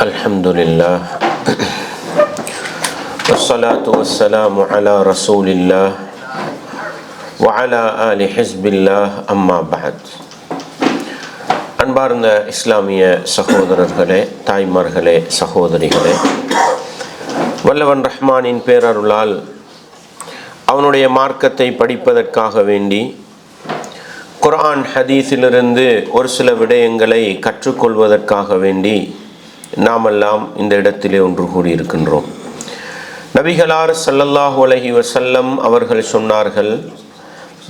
الحمد لله والصلاة والسلام على رسول الله وعلى آل حزب الله أما بعد. அன்பார்ந்த இஸ்லாமிய சகோதரர்களே, தாய்மார்களே, சகோதரிகளே, வல்லவன் ரஹ்மானின் பேரருளால் அவனுடைய மார்க்கத்தை படிப்பதற்காக வேண்டி குர்ஆன் ஹதீஸிலிருந்து ஒரு சில விடயங்களை கற்றுக்கொள்வதற்காக வேண்டி நாமெல்லாம் இந்த இடத்திலே ஒன்று கூடியிருக்கின்றோம். நபிகளார் ஸல்லல்லாஹு அலைஹி வஸல்லம் அவர்கள் சொன்னார்கள்,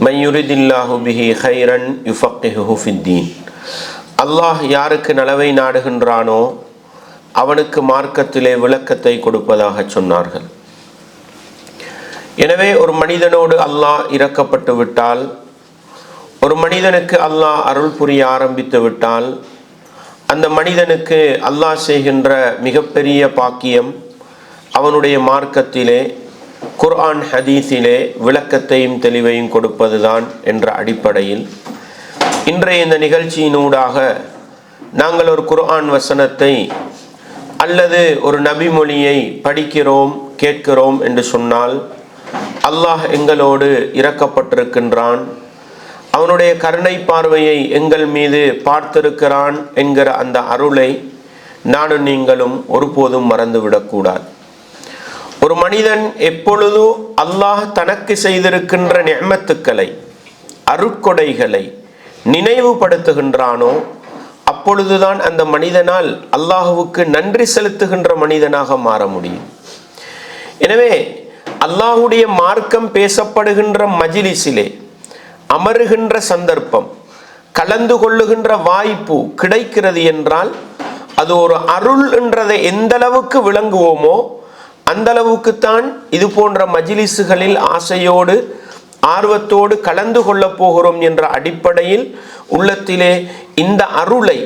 மை யுரிதில்லாஹு பிஹி கைரன் யுஃபக்கிஹுஹு ஃபித்தீன். அல்லாஹ் யாருக்கு நலவை நாடுகின்றானோ அவனுக்கு மார்க்கத்திலே விளக்கத்தை கொடுப்பதாக சொன்னார்கள். எனவே ஒரு மனிதனோடு அல்லாஹ் இரக்கப்பட்டு விட்டால், ஒரு மனிதனுக்கு அல்லாஹ் அருள் புரிய ஆரம்பித்து விட்டால், அந்த மனிதனுக்கு அல்லாஹ் செய்கின்ற மிகப்பெரிய பாக்கியம் அவனுடைய மார்க்கத்திலே குர்ஆன் ஹதீஸிலே விளக்கத்தையும் தெளிவையும் கொடுப்பதுதான் என்ற அடிப்படையில் இன்றைய இந்த நிகழ்ச்சியினூடாக நாங்கள் ஒரு குர்ஆன் வசனத்தை அல்லது ஒரு நபி மொழியை படிக்கிறோம், கேட்கிறோம் என்று சொன்னால் அல்லாஹ் எங்களோடு இரக்கப்பட்டிருக்கின்றான், அவனுடைய கருணை பார்வையை எங்கள் மீது பார்த்திருக்கிறான் என்கிற அந்த அருளை நானும் நீங்களும் ஒருபோதும் மறந்துவிடக்கூடாது. ஒரு மனிதன் எப்பொழுது அல்லாஹ் தனக்கு செய்திருக்கின்ற நிஅமத்துக்களை, அருட்கொடைகளை நினைவுபடுத்துகின்றானோ அப்பொழுதுதான் அந்த மனிதனால் அல்லாஹுவுக்கு நன்றி செலுத்துகின்ற மனிதனாக மாற முடியும். எனவே அல்லாஹுடைய மார்க்கம் பேசப்படுகின்ற மஜ்லிஸிலே அமருகின்ற சந்தர்ப்பம், கலந்து கொள்ளுகின்ற வாய்ப்பு கிடைக்கிறது என்றால் அது ஒரு அருள் என்றதை எந்த அளவுக்கு விளங்குவோமோ அந்த அளவுக்குத்தான் இது போன்ற மஜ்லிஸுகளில் ஆசையோடு ஆர்வத்தோடு கலந்து கொள்ளப் போகிறோம் என்ற அடிப்படையில் உள்ளத்திலே இந்த அருளை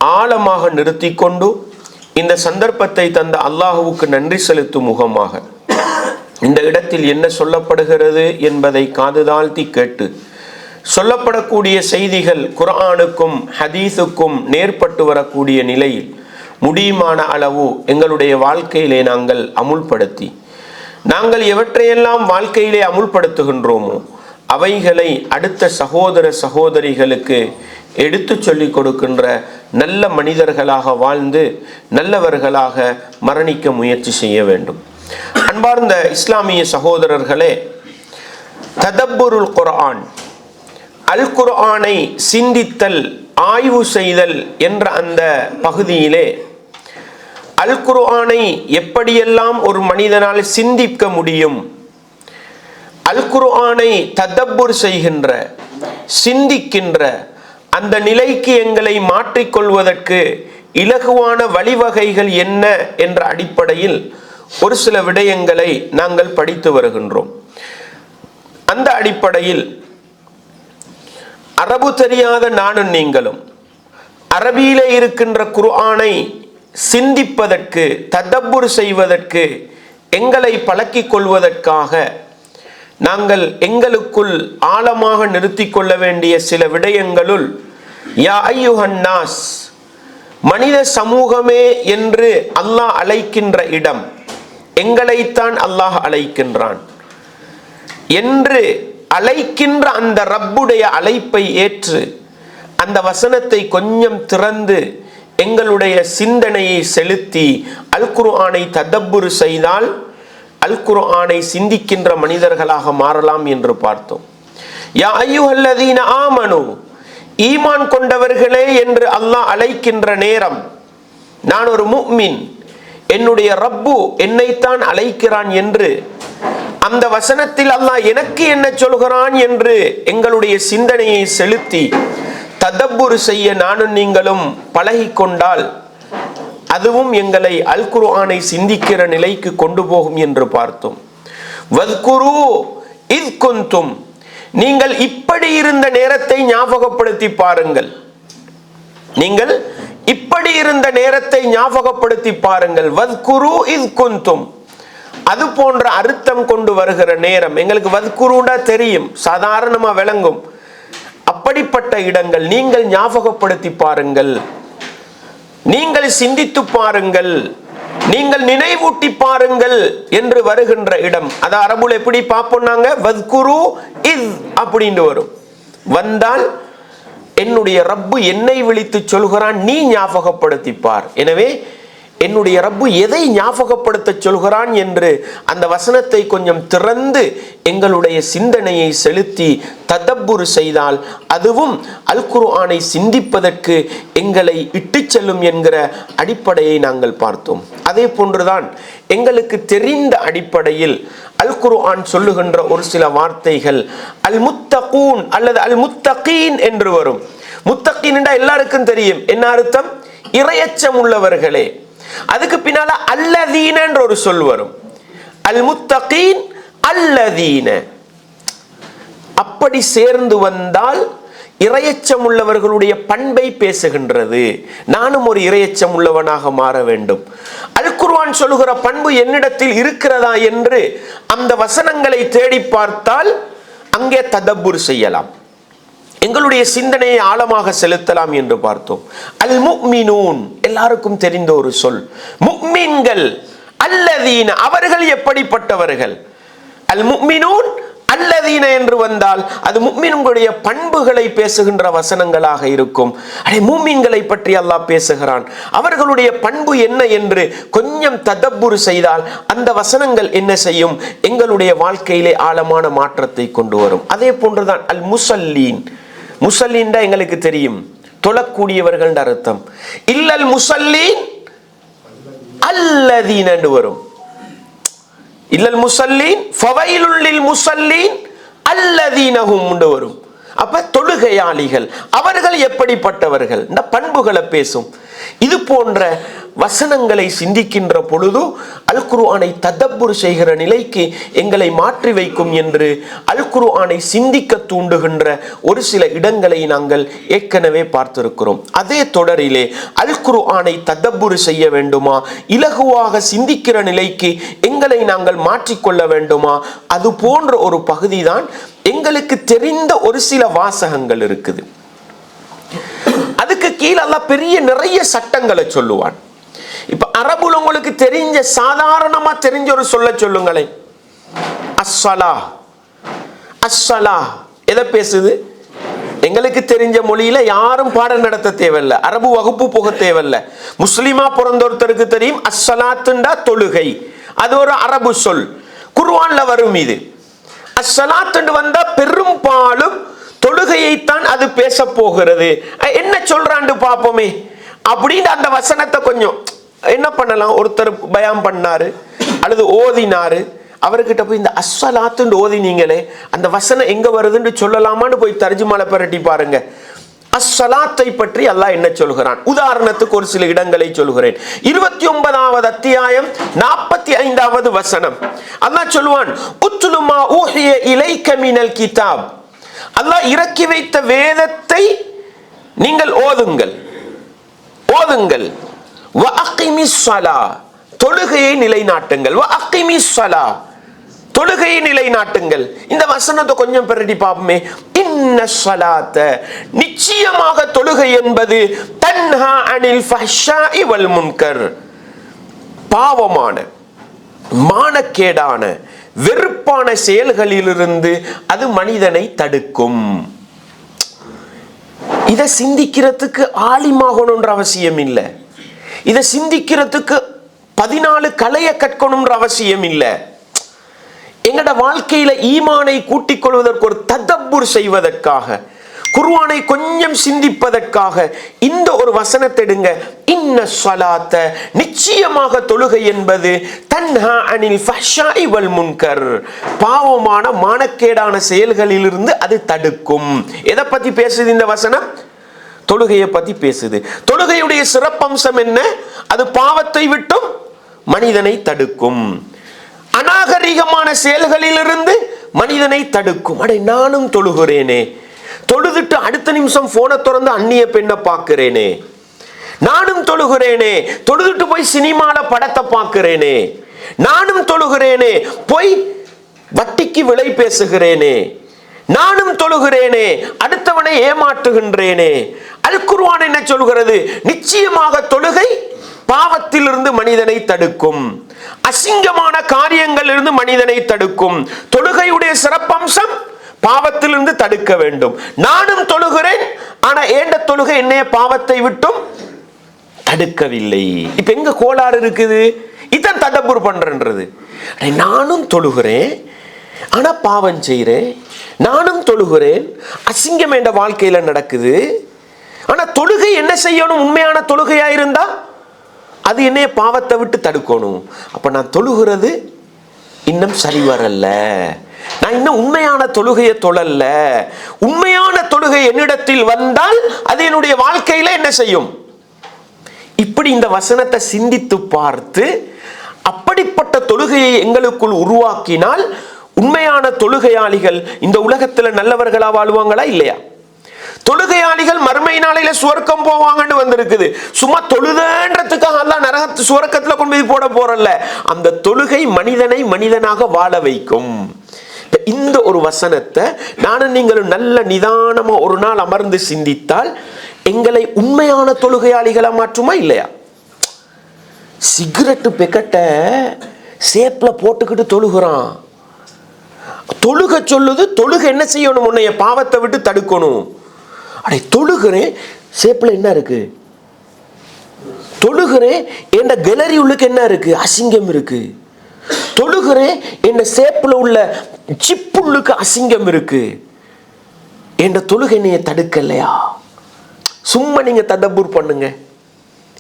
ஆழமாக நிறுத்தி கொண்டு இந்த சந்தர்ப்பத்தை தந்த அல்லாஹுவுக்கு நன்றி செலுத்தும் முகமாக இந்த இடத்தில் என்ன சொல்லப்படுகிறது என்பதை காது தாழ்த்தி கேட்டு சொல்லப்படக்கூடிய செய்திகள் குர்ஆனுக்கும் ஹதீஸுக்கும் நேர்பட்டு வரக்கூடிய நிலையில் முடியுமான அளவு எங்களுடைய வாழ்க்கையிலே நாங்கள் அமுல்படுத்தி, நாங்கள் எவற்றையெல்லாம் வாழ்க்கையிலே அமுல்படுத்துகின்றோமோ அவைகளை அடுத்த சகோதர சகோதரிகளுக்கு எடுத்து சொல்லிக் கொடுக்கின்ற நல்ல மனிதர்களாக வாழ்ந்து நல்லவர்களாக மரணிக்க முயற்சி செய்ய வேண்டும். அன்பார்ந்த இஸ்லாமிய சகோதரர்களே, ததப்புருல் குர்ஆன், அல் குர்ஆனை சிந்தித்தல், ஆய்வு செய்தல் என்ற அந்த பகுதியிலே அல் குர்ஆனை எப்படியெல்லாம் ஒரு மனிதனால் சிந்திக்க முடியும், அல் குர்ஆனை ததப்புர் செய்கின்ற, சிந்திக்கின்ற அந்த நிலைக்கு எங்களை மாற்றிக்கொள்வதற்கு இலகுவான வழிவகைகள் என்ன என்ற அடிப்படையில் ஒரு சில விடயங்களை நாங்கள் படித்து வருகின்றோம். அந்த அடிப்படையில் அரபு தெரியாத நானும் நீங்களும் அரபியிலே இருக்கின்ற குர்ஆனை சிந்திப்பதற்கு, ததப்புர் செய்வதற்கு, எங்களை பழக்கிக் கொள்வதற்காக நாங்கள் எங்களுக்குள் ஆழமாக நிறுத்தி கொள்ள வேண்டிய சில விடயங்களுள் யா அய்யுஹன் நாஸ், மனித சமூகமே என்று அல்லாஹ் அழைக்கின்ற இடம், எங்களைத்தான் அல்லாஹ் அழைக்கின்றான் என்று அழைக்கின்ற அந்த ரப்புடைய அழைப்பை ஏற்று அந்த வசனத்தை கொஞ்சம் திறந்து எங்களுடைய சிந்தனையை செலுத்தி அல் குர்ஆனை ததப்புர் செய்தால் அல் குர்ஆனை சிந்திக்கின்ற மனிதர்களாக மாறலாம் என்று பார்த்தோம். யா அய்யுஹல்லதீன ஆமனு, ஈமான் கொண்டவர்களே என்று அல்லாஹ் அழைக்கின்ற நேரம் நான் ஒரு முஃமின், என்னுடைய ரப்பு என்னைத்தான் அழைக்கிறான் என்று அந்த வசனத்தில் அல்லாஹ் எனக்கு என்ன சொல்கிறான் என்று எங்களுடைய சிந்தனையை செலுத்தி ததப்புர் செய்ய நானும் நீங்களும் பழகிக்கொண்டால் அதுவும் எங்களை அல் குர்ஆனை சிந்திக்கிற நிலைக்கு கொண்டு போகும் என்று பார்த்தோம். வத்குரு இத் குந்தும், நீங்கள் இப்படி இருந்த நேரத்தை ஞாபகப்படுத்தி பாருங்கள், நீங்கள் இப்படி இருந்த நேரத்தை ஞாபகப்படுத்தி பாருங்கள். வத்குரு இத் குந்தும், அது போன்ற அர்த்தம் கொண்டு வருகிற நேரம் எங்களுக்கு வத்குருண்டா தெரியும், சாதாரணமா விளங்கும். அப்படிப்பட்ட இடங்கள் நீங்கள் ஞாபகப்படுத்தி பாருங்கள். நீங்கள் சிந்தித்து பாருங்கள், நீங்கள் நினைவூட்டி பாருங்கள் என்று வருகின்ற இடம். அது அரபுல எப்படி பார்ப்போம்னாங்க, வத்குரு இஸ் அப்படின்னு வரும். வந்தால் என்னுடைய ரப்பு என்னை விழித்து சொல்கிறான், நீ ஞாபகப்படுத்திப்பார். எனவே என்னுடைய ரப்பு எதை ஞாபகப்படுத்த சொல்கிறான் என்று அந்த வசனத்தை கொஞ்சம் திறந்து எங்களுடைய சிந்தனையை செலுத்தி ததப்புர் செய்தால் அதுவும் அல் குர்ஆனை சிந்திப்பதற்கு எங்களை இட்டு செல்லும் என்கிற அடிப்படையை நாங்கள் பார்த்தோம். அதே போன்றுதான் எங்களுக்கு தெரிந்த அடிப்படையில் அல் குர்ஆன் சொல்லுகின்ற ஒரு சில வார்த்தைகள் அல் முத்தகூன் அல்லது அல் முத்தகீன் என்று வரும். முத்தகீன் என்றால் எல்லாருக்கும் தெரியும் என்ன அர்த்தம், இறையச்சம் உள்ளவர்களே. அதுக்கு பின்னால அல்லதீன என்ற ஒரு சொல் வரும். அல் முத்தகீன் அல்லதீன, அப்படி சேர்ந்து வந்தால் இறையச்சம் உள்ளவர்களுடைய பண்பை பேசுகின்றது. நானும் ஒரு இறையச்சம் உள்ளவனாக மாற வேண்டும். அல் குர்ஆன் சொல்லுகிற பண்பு என்னிடத்தில் இருக்கிறதா என்று அந்த வசனங்களை தேடி பார்த்தால் அங்கே ததப்புர் செய்யலாம், எங்களுடைய சிந்தனையை ஆழமாக செலுத்தலாம் என்று பார்த்தோம். அல் முஃமினூன் எல்லாருக்கும் தெரிந்த ஒரு சொல். முஃமின்கள், அல்லதீன அவர்கள் எப்படிப்பட்டவர்கள். அல் முஃமினூன் அல்லதீன என்று வந்தால் அது முஃமின்களுடைய பண்புகளை பேசுகின்ற வசனங்களாக இருக்கும். அடே மூமின்களை பற்றி அல்லாஹ் பேசுகிறான், அவர்களுடைய பண்பு என்ன என்று கொஞ்சம் ததப்புர் செய்தால் அந்த வசனங்கள் என்ன செய்யும், எங்களுடைய வாழ்க்கையிலே ஆழமான மாற்றத்தை கொண்டு வரும். அதே போன்றுதான் அல் முஸல்லீன். முஸல்லீன் எங்களுக்கு தெரியும், தொழக்கூடியவர்கள் அர்த்தம். இல்லல் முஸல்லீன் அல்லதீன என்று வரும். இல்லல் முஸல்லீன் ஃபவைலுல் லில் முஸல்லீன் அல்லதீனஹும் என்று வரும். அப்ப தொழுகையாளிகள் அவர்கள் எப்படிப்பட்டவர்கள், இந்த பண்புகளை பேசும். இது போன்ற வசனங்களை சிந்திக்கின்ற பொழுது அல் குர்ஆனை ததப்புர் செய்கிற நிலைக்கு எங்களை மாற்றி வைக்கும் என்று அல் குர்ஆனை சிந்திக்க தூண்டுகின்ற ஒரு சில இடங்களை நாங்கள் ஏற்கனவே பார்த்திருக்கிறோம். அதே தொடரிலே அல் குர்ஆனை ததப்புர் செய்ய வேண்டுமா, இலகுவாக சிந்திக்கிற நிலைக்கு எங்களை நாங்கள் மாற்றிக்கொள்ள வேண்டுமா, அது போன்ற ஒரு பகுதி தான் எங்களுக்கு தெரிந்த ஒரு சில வாசகங்கள் இருக்குது. அதுக்கு கீழே அல்லாஹ் பெரிய நிறைய சட்டங்களை சொல்லுவான். இப்ப அரபுல உங்களுக்கு தெரிஞ்ச சாதாரணமா தெரிஞ்ச ஒரு சொல்லுங்களேன், அஸ்ஸலா. அஸ்ஸலா எதை பேசுது? எங்களுக்கு தெரிஞ்ச மொழியில யாரும் பாடம் நடத்த தேவையில்லை, அரபு வகுப்பு போக தேவையில்லை. முஸ்லிமா பிறந்தொருத்தருக்கு தெரியும் அஸ்ஸலாத்துண்டா தொழுகை, அது ஒரு அரபு சொல், குர்ஆன்ல வரும். இது அஸ்ஸலாத்து வந்தா பெரும்பாலும் தொழுகையைத்தான் அது பேச போகிறது. என்ன சொல்றான்னு பாப்போமே அப்படின்னு அந்த வசனத்தை கொஞ்சம் என்ன பண்ணலாம், ஒருத்தர் பயான் பண்ணாரு அல்லது ஓதினாரு, அவர்கிட்ட போய் இந்த அஸ்ஸலாத்துன்னு ஓதினீங்களே அந்த வசனம் எங்க வருதுன்னு சொல்லலாமான்னு போய் தர்ஜுமால பிரட்டி பாருங்க. அஸ்ஸலாத்தை பற்றி அல்லாஹ் என்ன சொல்கிறான், உதாரணத்துக்கு ஒரு சில இடங்களை சொல்கிறேன். 29வது அத்தியாயம் 45வது வசனம் அல்லாஹ் சொல்வான், உத்லு மா ஊஹிய இலைக மினல் கிதாப். அல்லாஹ் இறக்கி வைத்த வேதத்தை நீங்கள் ஓதுங்கள், ஓதுங்கள். வ அகிமிஸ் ஸலா, தொழுகையை நிலைநாட்டுங்கள். வ அகிமிஸ் ஸலா, தொழுகையை நிலைநாட்டுங்கள். இந்த வசனத்தை கொஞ்சம் பிரட்டி பாப்போமே. இன்ன ஸலாத்த, நிச்சயமாக தொழுகை என்பது தன்ஹா அனில் ஃபஹ்ஷாஇ வல் முன்கர், பாவமான மானக்கேடான வெறுப்பான செயல்களிலிருந்து அது மனிதனை தடுக்கும். இதை சிந்திக்கிறதுக்கு ஆலிமாகணும்ன்ற அவசியம் இல்லை, இதை சிந்திக்கிறதுக்கு 14 கலைய கற்கணும்ன்ற அவசியம் இல்லை. எங்கட வாழ்க்கையில ஈமானை கூட்டிக் கொள்வதற்கு, ஒரு ததப்புர் செய்வதற்காக, குர்ஆனை கொஞ்சம் சிந்திப்பதற்காக இந்த ஒரு வசனத்தை எடுங்க. இன்ன ஸலாத்த, நிச்சயமாக தொழுகை என்பது தன்ஹா அனில் ஃபஹ்ஷாஇ வல் முன்கர், பாவமான மானக்கேடான செயல்களிலிருந்து அது தடுக்கும். எதை பத்தி பேசுது இந்த வசனம்? தொழுகையை பத்தி பேசுது. தொழுகையுடைய சிறப்பம்சம் என்ன? அது பாவத்தை விட்டும் மனிதனை தடுக்கும், அநாகரிகமான செயல்களிலிருந்து மனிதனை தடுக்கும். அடே நானும் தொழுகிறேனே, தொழுதுட்டு அடுத்த நிமிஷம் போனை திறந்து அந்நிய பெண்ணை பார்க்கிறேனே, நானும் தொழுகிறேனே, தொழுதுட்டு போய் சினிமால படத்தை பார்க்கிறேனே, நானும் தொழுகிறேனே, போய் வட்டிக்கு விலை பேசுகிறேனே, நானும் தொழுகிறேனே, அடுத்தவனை ஏமாற்றுகின்றேனே, அல் குர்ஆன் என்ன சொல்கிறது? நிச்சயமாக தொழுகை பாவத்திலிருந்து மனிதனை தடுக்கும், அசிங்கமான காரியங்கள் இருந்து மனிதனை தடுக்கும். தொழுகையுடைய சிறப்பம்சம் பாவத்திலிருந்து தடுக்க வேண்டும். நானும் தொழுகிறேன், ஆனா ஏண்ட தொழுகை என்னைய பாவத்தை விட்டும் தடுக்கவில்லை. இப்ப எங்க கோளாறு இருக்குது? இதான் ததப்புர் பண்றது. நானும் தொழுகிறேன், ஆனா பாவம் செய்கிறேன். நானும் தொழுகிறேன், அசிங்கம் என்ற வாழ்க்கையில நடக்குது. ஆனா தொழுகை என்ன செய்யணும்? உண்மையான தொழுகையா இருந்தா அது என்னைய பாவத்தை விட்டு தடுக்கணும். அப்ப நான் தொழுகிறது இன்னும் சரி வரல, நான் இன்னும் உண்மையான தொழுகையை தொழல. உண்மையான தொழுகை என்னிடத்தில் வந்தால் அது என்னுடைய வாழ்க்கையில என்ன செய்யும்? இப்படி இந்த வசனத்தை சிந்தித்து பார்த்து அப்படிப்பட்ட தொழுகையை எங்களுக்குள் உருவாக்கினால் உண்மையான தொழுகையாளிகள் இந்த உலகத்துல நல்லவர்களா வாழ்வாங்களா இல்லையா? தொழுகையாளிகள் மறுமை நாளையில சுவர்க்கம் போவாங்கன்னு வந்திருக்குது. சும்மா தொழுதன்றதுக்காக அல்லாஹ் நரகத்து சுவர்க்கத்துல கொண்டு போய் போட போறல்ல. அந்த தொழுகை மனிதனை மனிதனாக வாழ வைக்கும். இந்த ஒரு வசனத்தை நானும் நீங்களும் நல்ல நிதானமா ஒரு நாள் அமர்ந்து சிந்தித்தால் எங்களை உண்மையான தொழுகையாளிகளா மாற்றுமா இல்லையா? சிகரெட்டு பெக்கெட்ட சேப்ல போட்டுக்கிட்டு தொழுகிறான். தொழுக சொல்லுது, தொழுகை என்ன செய்யணும்? உன்னைய பாவத்தை விட்டு தடுக்கணும். அடே தொழுகிறேன், சேப்ல என்ன இருக்கு? தொழுகிறேன், என் கேலரி உள்ளுக்கு என்ன இருக்கு? அசிங்கம் இருக்கு. தொழுகிறேன், என் சேப்ல உள்ள சிப்புள்ளுக்கு அசிங்கம் இருக்கு. என் தொழுகை நீங்க தடுக்கலையா? சும்மா நீங்க ததப்புர் பண்ணுங்க.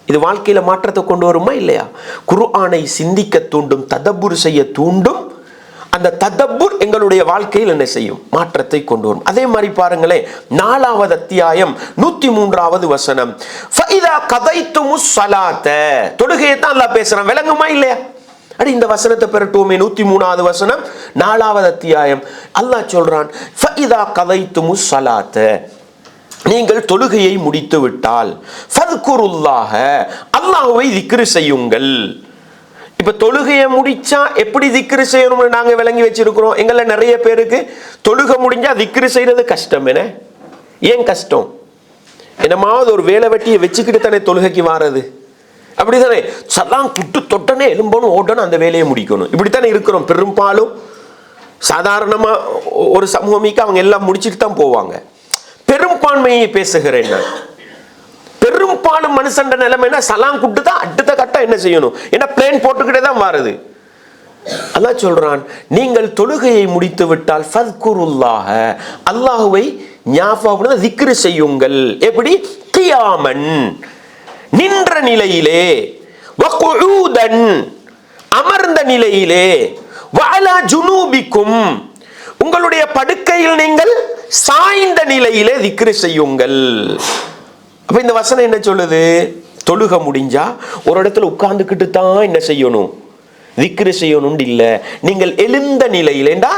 இது வாழ்க்கையில மாற்றத்தை கொண்டு வருமா இல்லையா? குர்ஆனை சிந்திக்க தூண்டும், ததப்புர் செய்ய தூண்டும். அந்த ததப்புர் எங்களுடைய வாழ்க்கையில் என்ன செய்யும்? மாற்றத்தை கொண்டு வரும். அதே மாதிரி பாருங்களேன், 4வது அத்தியாயம் 103வது வசனம். ஃபஇதா கதைத்துமுஸ் ஸலாத்த, தொழுகையை தான் அல்லாஹ் பேசுறான். விளங்குமா இல்லையா? அடி இந்த வசனத்தை பெறட்டுவோமே. 103வது வசனம் 4வது அத்தியாயம். அல்லாஹ் சொல்றான், ஃபஇதா கதைத்துமுஸ் ஸலாத்த, நீங்கள் தொழுகையை முடித்து விட்டால் ஃபத்குருல்லாஹ, அல்லாஹ்வை திக்ர் செய்யுங்கள். இப்ப தொழுகையை முடிச்சா எப்படி திக்ர் செய்யணும்னு நாங்க விளங்கி வச்சிருக்கிறோம். எங்கள நிறைய பேருக்கு தொழுகை முடிஞ்சா திக்ர் செய்யறது கஷ்டம். என்ன ஏன் கஷ்டம்? என்னமாவது ஒரு வேலை வெட்டியை வச்சுக்கிட்டு தானே தொழுகைக்கு வாரது. அப்படித்தானே? சலாம் குட்டு தொட்டனே எலும்பணும், ஓடணும், அந்த வேலையை முடிக்கணும். இப்படித்தானே இருக்கிறோம் பெரும்பாலும். சாதாரணமா ஒரு சமூகமிக்கு அவங்க எல்லாம் முடிச்சுட்டு தான் போவாங்க. பெரும்பான்மையை பேசுகிறேன் நான். பெரும்பாலும் மனுஷன் நிலைமைனா சலாம் குட்டு தான் அடுத்த கட்டம் என்ன செய்யணும்? ஏன்னா பிளேன் போட்டுக்கிட்டே தான் வாருது. அல்லாஹ் சொல்றான், நீங்கள் தொழுகையை முடித்து விட்டால் ஃபத்குருல்லாஹ, அல்லாஹ்வை ஞாபகம் திக்ர் செய்யுங்கள். எப்படி? கியாமன், நின்ற நிலையிலே, வகுஊதன், அமர்ந்த நிலையிலே, வஅலா ஜுனூபிக்கும், உங்களுடைய படுக்கையில் நீங்கள் சாய்ந்த நிலையிலே திக்ர் செய்யுங்கள். அப்ப இந்த வசனம் என்ன சொல்லுது? தொழுகை முடிஞ்சா ஒரு இடத்துல உட்கார்ந்துக்கிட்டு தான் என்ன செய்யணும்? திக்ர் செய்யணும் இல்ல. நீங்கள் எழுந்த நிலையிலேண்டா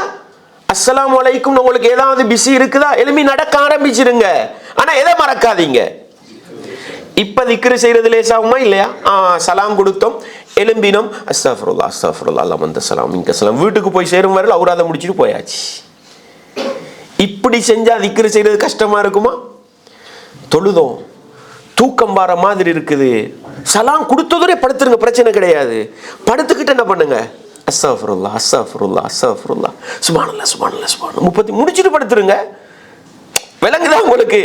அஸ்ஸலாமு அலைக்கும், உங்களுக்கு ஏதாவது பிஸி இருக்குதா? எழுப்பி நடக்க ஆரம்பிச்சிருங்க. ஆனா எதை மறக்காதீங்க? இப்ப திக்ர் செய்யறது லேசாகுமா இல்லையா? சலாம் கொடுத்தோம், எலும்பினோம், அஸ்தக்ஃபிருல்லாஹ் அஸ்தக்ஃபிருல்லாஹ் அல்லாஹ் சலாம் மின்க சலாம், வீட்டுக்கு போய் சேரும் வரையில் அவுராத முடிச்சுட்டு போயாச்சு. இப்படி செஞ்சா திக்ர் செய்யறது கஷ்டமா இருக்குமா? தொழுதோம், தூக்கம் வர மாதிரி இருக்குது, சலாம் கொடுத்ததோட படுத்துருங்க, பிரச்சனை கிடையாது. படுத்துக்கிட்டு என்ன பண்ணுங்க? அஸ்தக்ஃபிருல்லாஹ் அஸ்தக்ஃபிருல்லாஹ் அஸ்தக்ஃபிருல்லாஹ் சுப்ஹானல்லாஹ் சுப்ஹானல்லாஹ் சுப்ஹானல்லாஹ் 30 முடிச்சுட்டு படுத்துருங்க. விளங்குதா உங்களுக்கு?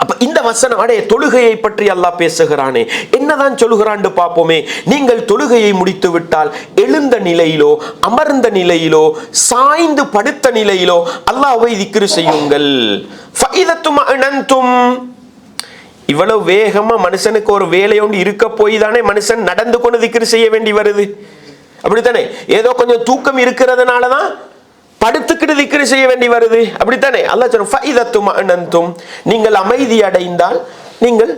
அப்ப இந்த வசனம், அடே தொழுகையை பற்றி அல்லாஹ் பேசுகிறானே, என்னதான் சொல்லுகிறான்னு பார்ப்போமே. நீங்கள் தொழுகையை முடித்து விட்டால் எழுந்த நிலையிலோ, அமர்ந்த நிலையிலோ, சாய்ந்து படுத்த நிலையிலோ அல்லாஹ்வை திக்ர் செய்யுங்கள். ஃபஇதத்துமஅனந்தும், இவ்வளவு வேகமா மனுஷனுக்கு ஒரு வேலை ஒன்று இருக்க போய் தானே மனுஷன் நடந்து கொண்டு திக்ர் செய்ய வேண்டி வருது. அப்படித்தானே? ஏதோ கொஞ்சம் தூக்கம் இருக்கிறதுனாலதான் படுத்துக்கிட்டு திக்ர் செய்ய வேண்டி வருது. அப்படித்தானே? அல்லாஹ் சொல்றான், ஃபஇதத்துமஅனந்தும், நீங்கள் அமைதி அடைந்தால் நீங்கள்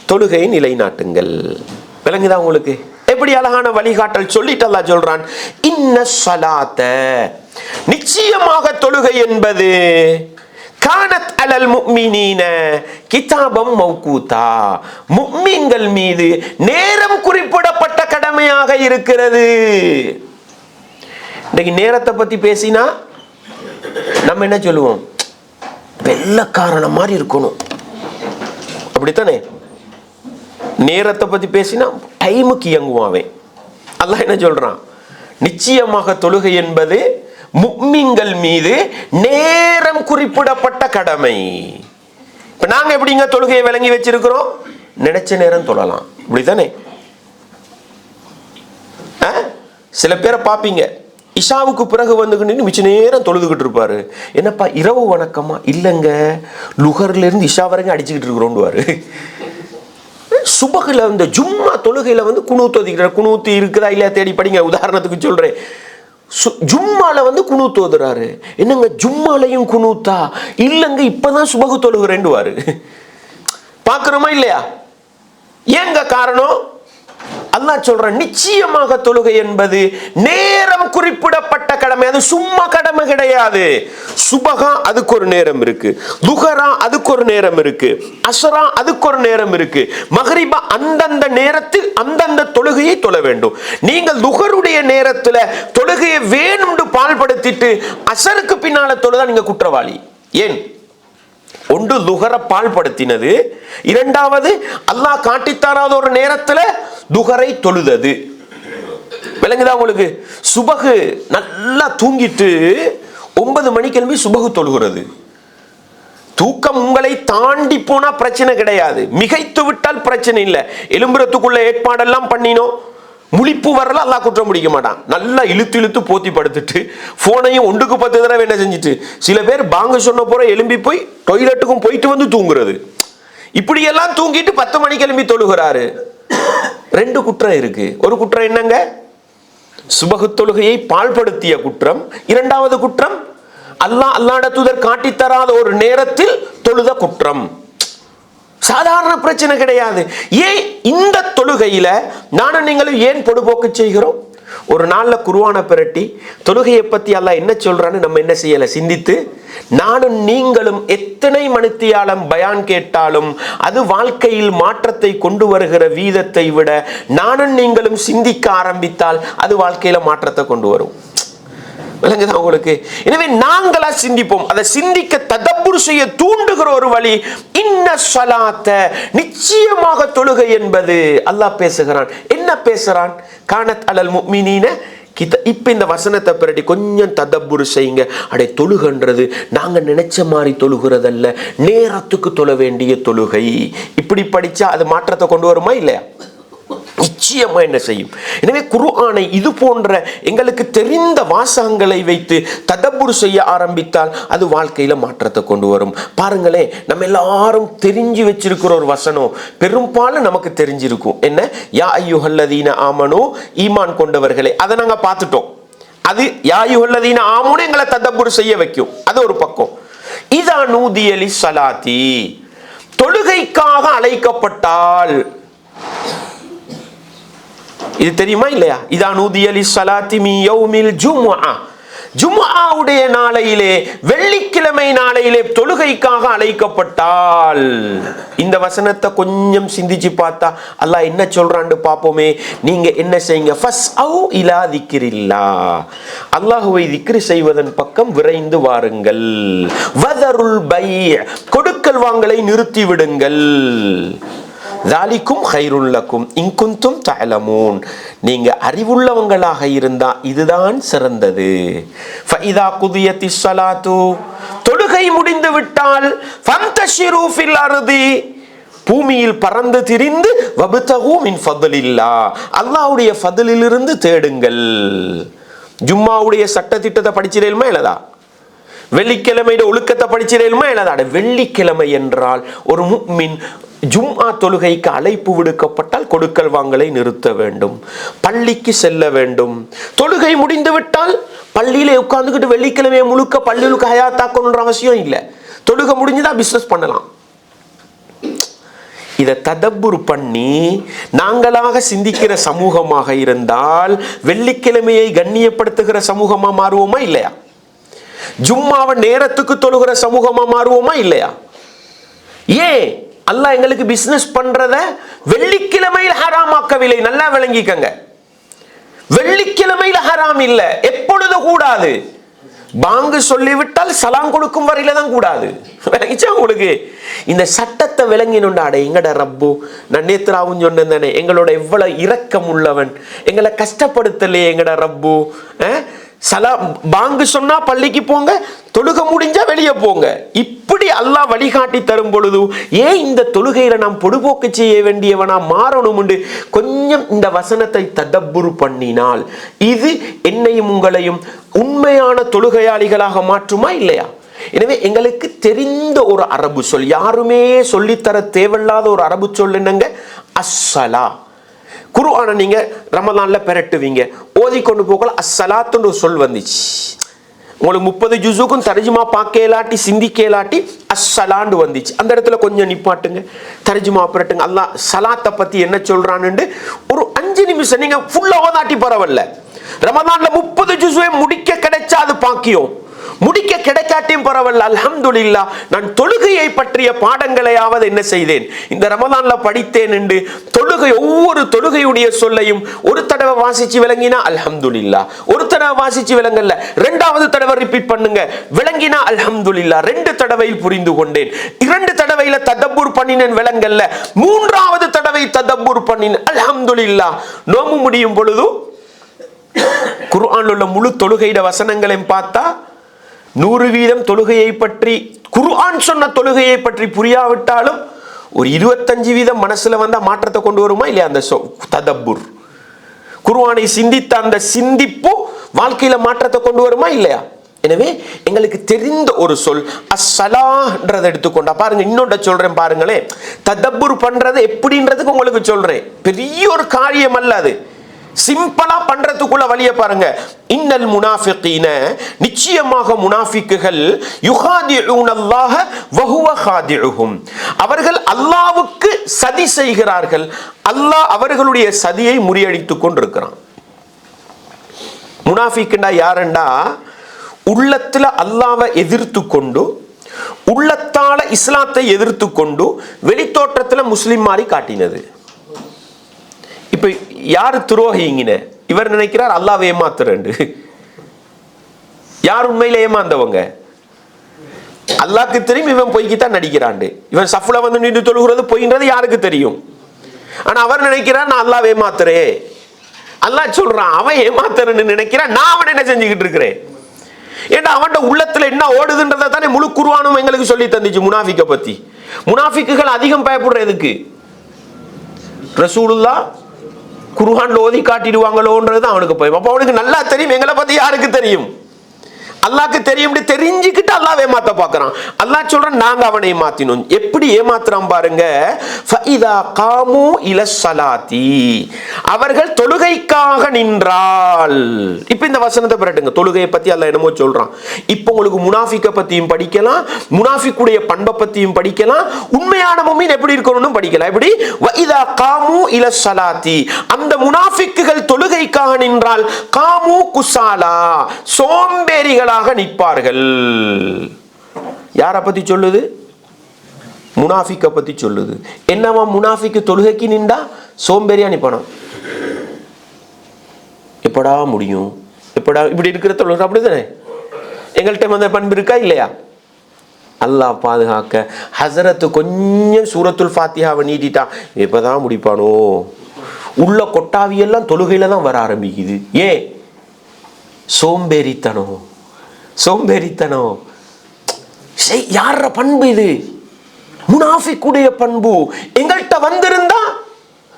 தொழுகையை நிலைநாட்டுங்கள். விளங்குதா உங்களுக்கு? எப்படி அழகான வழிகாட்டல் சொல்லிட்டு அல்லாஹ் சொல்றான், இன்ன ஸலாத்த, நிச்சயமாக தொழுகை என்பது கானத் அலல் முஃமினீன கிதாபம் மௌகூதா, முஃமின்கள் மீது நேரம் குறிப்பிடப்பட்ட கடமையாக இருக்கிறது. இன்னைக்கு நேரத்தை பத்தி பேசினா நம்ம என்ன சொல்லுவோம்? வெள்ளக்காரன மாதிரி இருக்கணும், அப்படித்தானே? நேரத்தை பத்தி பேசினா டைமுக்கு இயங்குவாவே. அல்லாஹ் என்ன சொல்றான்? நிச்சயமாக தொழுகை என்பது முஃமின்கள் மீது நேரம் குறிப்பிடப்பட்ட கடமை. இப்ப நாங்க எப்படிங்க தொழுகையை விளங்கி வச்சிருக்கிறோம்? நினைச்ச நேரம் தொழலாம், இப்படித்தானே? சில பேரை பாப்பீங்க, இஷாவுக்கு பிறகு வந்துக்கிட்டு மிச்ச நேரம் தொழுதுகிட்டு இருப்பாரு. என்னப்பா இரவு வணக்கமா? இல்லைங்க, லுகர்ல இருந்து இஷா வரைக்கும் அடிச்சுக்கிட்டு இருக்கிறோண்டுவாரு. சுபகுல இந்த ஜும்மா தொழுகையில வந்து குனூத்து ஒதுக்கிறார். குனூத்து இருக்குதா இல்லையா தேடி படிங்க. உதாரணத்துக்கு சொல்றேன், ஜும்மால வந்து குனூத்து ஓதுறாரு. என்னங்க ஜும்மாலையும் குனூத்தா? இல்லைங்க இப்பதான் சுபகு தொழுகிறேன்டுவாரு. பாக்குறோமா இல்லையா? ஏங்க காரணம்? அல்லாஹ் சொல்றான், நிச்சயமாக தொழுகை என்பது நேரம் குறிப்பிடப்பட்ட கடமை. அது சும்மா கடமை கிடையாது. சுபகா அதுக்கு ஒரு நேரம் இருக்கு, துஹரா அதுக்கு ஒரு நேரம் இருக்கு, அஸ்ரா அதுக்கு ஒரு நேரம் இருக்கு, மக்ரிபா அந்தந்த நேரத்தில் அந்தந்த தொழுகையை தொழ வேண்டும். நீங்கள் துஹருடைய நேரத்தில் தொழுகையை வேணும்னு பால்படுத்திட்டு அசருக்கு பின்னால தொழுதா நீங்க குற்றவாளி. ஏன்? ஒன்று துஹர பால்படுத்தினது, இரண்டாவது அல்லாஹ் காட்டித்தாராத ஒரு நேரத்தில் துஹரை தொழுதது. விளங்குதா உங்களுக்கு? சுபகு நல்லா தூங்கிட்டு 9 மணிக்கு எழுப்பி சுபகு தொழுகிறது. தூக்கம் உங்களை தாண்டி போனா பிரச்சனை கிடையாது, மிகைத்து விட்டால் பிரச்சனை இல்லை. எலும்புறத்துக்குள்ள ஏற்பாடெல்லாம் பண்ணினோம், முழிப்பு வரல, அல்லாஹ் குற்றம் முடிக்க மாட்டான். நல்லா இழுத்து இழுத்து போத்தி படுத்துட்டு போனையும் 1க்கு 10 தடவை என்ன செஞ்சுட்டு, சில பேர் பாங்க சொன்ன போற எலும்பி போய் டொய்லெட்டுக்கும் போயிட்டு வந்து தூங்குறது. இப்படியெல்லாம் தூங்கிட்டு 10 மணிக்கு எழும்பி தொழுகிறாரு. 2 குற்றம் இருக்கு. ஒரு குற்றம் என்னங்க? சுபகு தொழுகையை பால்படுத்திய குற்றம். இரண்டாவது குற்றம் அல்லாஹ்வுடைய தூதர் காட்டித்தராத ஒரு நேரத்தில் தொழுத குற்றம். சாதாரண பிரச்சனை கிடையாது. ஏன் இந்த தொழுகையில நானும் நீங்களும் ஏன் பொடுபோக்கு செய்கிறோம்? ஒரு நாள்ல குர்ஆனை பிரட்டி தொழுகையை பத்தி அல்லாஹ் என்ன சொல்றான்னு நம்ம என்ன செய்யல, சிந்தித்து நானும் நீங்களும் எத்தனை மணித்தியாலம் பயான் கேட்டாலும் அது வாழ்க்கையில் மாற்றத்தை கொண்டு வருகிற வீதத்தை விட நானும் நீங்களும் சிந்திக்க ஆரம்பித்தால் அது வாழ்க்கையில மாற்றத்தை கொண்டு வரும். விளங்குதா உங்களுக்கு? எனவே நாங்களா சிந்திப்போம். அதை சிந்திக்க ததப்புர் செய்ய தூண்டுகிற ஒரு வழி இன்ன ஸலாத்த, நிச்சயமாக தொழுகை என்பது. அல்லாஹ் பேசுகிறான். என்ன பேசுறான்? கானத் அலல் முஃமினீன இப்ப இந்த வசனத்தை பிரட்டி கொஞ்சம் ததப்புர் செய்யுங்க. அடே, தொழுகன்றது நாங்க நினைச்ச மாதிரி தொழுகிறதல்ல, நேரத்துக்கு தொழ வேண்டிய தொழுகை. இப்படி படிச்சா அது மாற்றத்தை கொண்டு வருமா இல்லையா? நிச்சயமா என்ன செய்யும். எனவே குர்ஆனை இது போன்ற எங்களுக்கு தெரிந்த வாசகங்களை வைத்து ததப்புர் செய்ய ஆரம்பித்தால் அது வாழ்க்கையில மாற்றத்தை கொண்டு வரும். பாருங்களே, நம்ம எல்லாரும் தெரிஞ்சு வச்சிருக்கிற ஒரு வசனம் பெரும்பாலும் நமக்கு தெரிஞ்சிருக்கும். என்ன? யா அய்யுஹல்லதீன ஆமனு, ஈமான் கொண்டவர்களே. அதை நாங்க பார்த்துட்டோம். அது யா அய்யுஹல்லதீன ஆமனு எங்களை ததப்புர் செய்ய வைக்கும். அது ஒரு பக்கம். இதா நூதிய லிஸ்ஸலாத்தி, தொழுகைக்காக அழைக்கப்பட்டால், இது தெரியுமா இல்லையா? இதா நூதிய லிஸ்ஸலாத்தி மின் யௌமில் ஜும்ஆ, ஜும்ஆவுடைய நாளையிலே, வெள்ளிக்கிழமை நாளையிலே தொழுகைக்காக அழைக்கப்பட்டால். இந்த வசனத்தை கொஞ்சம் சிந்திச்சு பார்த்தா அல்லாஹ் என்ன சொல்றான்னு பார்ப்போமே. நீங்க என்ன செய்யுங்க? ஃபஸ்அவு இலா திக்ரில்லாஹ், அல்லாஹ்வை திக்ர் செய்வதன் பக்கம் விரைந்து வாருங்கள். வதருல் பை, கொடுக்கல் வாங்கலை நிறுத்தி விடுங்கள். ذَلِكُمْ خَيْرٌ لَكُمْ إِنْ كُنْتُمْ تَعْلَمُونَ, நீங்க அறிவுள்ளவங்களாக இருந்தா இதுதான் சிறந்தது. فَإِذَا قُضِيَتِ الصَّلَاةُ, தொழுகை முடிந்து விட்டால் فَانْتَشِرُوا فِي الْأَرْضِ, பூமியில் பறந்து திரிந்து வபுதகு மின் ஃபضலில்லாஹ், அல்லாஹ்வுடைய ஃபضலிலிருந்து தேடுங்கள். ஜும்மாவுடைய சட்ட திட்டத்தை படிச்சிரேல்மா இல்லதா? வெள்ளிக்கிழமையோட ஒழுக்கத்தை படிச்சிரேல்மா இல்லதா? வெள்ளிக்கிழமை என்றால் ஒரு முஃமின் ஜும்ஆ தொழுகைக்கு அழைப்பு விடுக்கப்பட்டால் கொடுக்கல் வாங்கலை நிறுத்த வேண்டும், பள்ளிக்கு செல்ல வேண்டும். தொழுகை முடிந்து விட்டால் பள்ளியில உட்கார்ந்துக்கிட்டு வெள்ளிக்கிழமையை முழுக்க பள்ளிகளுக்கு ஹயாத்தாக்கணுன்ற அவசியம் இல்லை. தொழுகை முடிஞ்சுதான் பிசினஸ் பண்ணலாம். இதை ததப்புர் பண்ணி நாங்களாக சிந்திக்கிற சமூகமாக இருந்தால் வெள்ளிக்கிழமையை கண்ணியப்படுத்துகிற சமூகமா மாறுவோமா இல்லையா? ஜும்மாவை நேரத்துக்கு தொழுகிற சமூகமா மாறுவோமா இல்லையா? ஏன் அல்லாஹ் எங்களுக்கு பிசினஸ் பண்றத வெள்ளிக்கிழமையில் ஹராமாக்கவில்லை. நல்லா விளங்கிக்கங்க. வெள்ளிக்கிழமையில் ஹராம் இல்ல, எப்பொழுது கூடாது? பாங்கு சொல்லிவிட்டால் சலாம் கொடுக்கும் வரையில தான் கூடாது. விளங்கிச்சா உங்களுக்கு? இந்த சட்டத்தை விளங்கினுண்டாடே எங்கட ரப்பு, நான் நேத்ராவும் சொன்னேன் தானே, எங்களோட எவ்வளவு இரக்கம் உள்ளவன், எங்களை கஷ்டப்படுத்தலையே எங்கட ரப்பு. பாங்கு சொன்னா பள்ளிக்கு போங்க, தொழுக முடிஞ்சா வெளியே போங்க, இப்படி அல்லாஹ் வழிகாட்டி தரும் பொழுது ஏன் இந்த தொழுகையில நாம் பொடுபோக்கு செய்ய வேண்டியவனா மாறணும் என்று கொஞ்சம் இந்த வசனத்தை ததப்புரு பண்ணினால் இது என்னையும் உங்களையும் உண்மையான தொழுகையாளிகளாக மாற்றுமா இல்லையா? எனவே எங்களுக்கு தெரிந்த ஒரு அரபு சொல், யாருமே சொல்லித்தர தேவையில்லாத ஒரு அரபு சொல் என்னங்க? அஸ்ஸலா. குர்ஆனை நீங்க ரமலான்ல பெரட்டுவீங்க, ஓதிக்கொண்டு போகல அஸ்ஸலாத்துன்னு ஒரு சொல் வந்துச்சு. உங்களுக்கு 30 ஜுஸுக்கும் தர்ஜுமா பார்க்கலாட்டி சிந்திக்கலாட்டி அஸ்ஸலான்னு வந்துச்சு. அந்த இடத்துல கொஞ்சம் நிப்பாட்டுங்க, தர்ஜுமா பெரட்டுங்க. அல்லாஹ் சலாத்தை பத்தி என்ன சொல்றான்னு ஒரு 5 நிமிஷம் நீங்க ஃபுல்லா ஓதாட்டி பரவாயில்ல. ரமலான்ல 30 ஜுஸுவை முடிக்க கிடைச்சா அது பாக்கியம், முடிக்க கிடைக்காட்டியும் பரவாயில்ல. அல்ஹம்துலில்லாஹ், நான் தொழுகையை பற்றிய பாடங்களையாவது என்ன செய்தேன் இந்த ரமலான்ல படித்தேன் என்று தொழுகை, ஒவ்வொரு தொழுகையுடைய சொல்லையும் ஒரு தடவை வாசிச்சு விளங்கினா அல்ஹம்துலில்லாஹ், ஒரு தடவை வாசிச்சு விளங்கல 2வது தடவை ரிப்பீட் பண்ணுங்க, விளங்கினா அல்ஹம்துலில்லாஹ், 2 தடவையில் புரிந்து கொண்டேன், 2 தடவையில ததப்புர் பண்ணினேன் விளங்கல்ல, 3வது தடவை ததப்புர் பண்ணினேன் அல்ஹம்துலில்லாஹ். நோம்பு முடியும் பொழுது குர்ஆன்ல உள்ள முழு தொழுகையிட வசனங்களையும் பார்த்தா 100% தொழுகையை பற்றி, குர்ஆன் சொன்ன தொழுகையை பற்றி புரியாவிட்டாலும் ஒரு 25% மனசுல வந்தா மாற்றத்தை கொண்டு வருமா இல்லையா? அந்த ததப்புர், குர்ஆனை சிந்தித்த அந்த சிந்திப்பு வாழ்க்கையில மாற்றத்தை கொண்டு வருமா இல்லையா? எனவே எங்களுக்கு தெரிந்த ஒரு சொல் அஸ்ஸலான்றதை எடுத்துக்கொண்டா பாருங்க. இன்னொன்று சொல்றேன் பாருங்களேன், ததப்புர் பண்றது எப்படின்றதுக்கு உங்களுக்கு சொல்றேன். பெரிய ஒரு காரியம் அல்ல அது, சிம்பிளா பண்றதுக்குள்ள வழிய பாருங்க. இன்னல் முனாஃபிகீன, நிச்சயமாக முனாஃபிக்குகள், யுகாதிஊனல்லாஹ வஹுவ காதிஉஹும், அவர்கள் அல்லாஹ்வுக்கு சதி செய்கிறார்கள், அல்லாஹ் அவர்களுடைய சதியை முறியடித்துக் கொண்டிருக்கிறான். முனாஃபிக்னா யாருண்டா? உள்ளத்துல அல்லாஹ்வை எதிர்த்து கொண்டு, உள்ளத்தால இஸ்லாத்தை எதிர்த்து கொண்டு, வெளித்தோற்றத்துல முஸ்லிம் மாதிரி காட்டினது. இப்ப யாரு துரோகிங்கின? இவர் நினைக்கிறார் அல்லாஹ் ஏமாத்துறண்டு. யார் உண்மையில ஏமாந்தவங்க? அல்லாஹ்க்கு தெரியும் இவன் பொய்க்குத்தான் நடிக்கிறாண்டு. இவன் சஃப்ல வந்து நின்று தொழுகிறது பொய்ன்றது யாருக்கு தெரியும்? ஆனா அவர் நினைக்கிறான் நான் அல்லாஹ் ஏமாத்துறேன். அல்லாஹ் சொல்றான் அவன் ஏமாத்துறன்னு நினைக்கிறான், நான் அவன் என்ன செஞ்சுக்கிட்டு இருக்கிறேன்? ஏன்னா அவன் உள்ளத்துல என்ன ஓடுதுன்றதை தானே முழு குர்ஆனும் எங்களுக்கு சொல்லி தந்துச்சு முனாஃபிக்க பத்தி. முனாஃபிக்குகள் அதிகம் பயப்படுறதுக்கு ரசூலுல்லாஹ் குர்ஆன்ல ஓதி காட்டிடுவாங்களோன்றது அவனுக்கு பயம். அப்ப அவனுக்கு நல்லா தெரியும் எங்களை பத்தி யாருக்கு தெரியும்? அல்லாஹ்க்கு தெரியும். தெரிஞ்சுக்கிட்டு அல்லாஹ் ஏமாத்த பார்க்கறான். அல்லாஹ் சொல்றான் நாங்க அவனை ஏமாத்தினோம். எப்படி ஏமாத்துறான் பாருங்க. ஃபஇதா காமு இலஸ்ஸலாத்தி, அவர்கள் தொழுகைக்காக நின்றால். இப்போ இந்த வசனத்தை பிரட்டுங்க, தொழுகையை பத்தி அல்லாஹ் என்னமோ சொல்றான். இப்போ உங்களுக்கு முனாஃபிக்க பத்தியும் படிக்கலாம், முனாஃபிக்குடைய பண்பை பத்தியும் படிக்கலாம், உண்மையான முஃமின் எப்படி இருக்கணும்னு படிக்கலாம். எப்படி? வஇதா காமு இலஸ்ஸலாத்தி, அந்த முனாஃபிக்குகள் தொழுகைக்காக நின்றால் காமு குஸாலா, சோம்பேறிகள் நிற்பார்கள். யார பத்தி சொல்லுது? முனாஃபிக்க பத்தி சொல்லுது. என்னவா முனாஃபிக்கு தொழுகைக்கு நின்றா சோம்பேறியா நிப்பானா? எப்படா முடியும், எப்படா இப்படி இருக்கிற தொழுகை அப்படிதானே? எங்கள்கிட்ட அந்த பண்பு இருக்கா இல்லையா? அல்லாஹ் பாதுகாக்க. ஹஸரத்து கொஞ்சம் சூரத்துல் ஃபாத்திஹாவை நீட்டிட்டா எப்பதான் முடிப்பானோ? உள்ள கொட்டாவியெல்லாம் தொழுகையில தான் வர ஆரம்பிக்குது. ஏன்? சோம்பேறித்தனம், சோம்பேறித்தனம். யார பண்பு இது? முனாஃபிக்குடைய பண்பு. எங்கள்கிட்ட வந்திருந்தா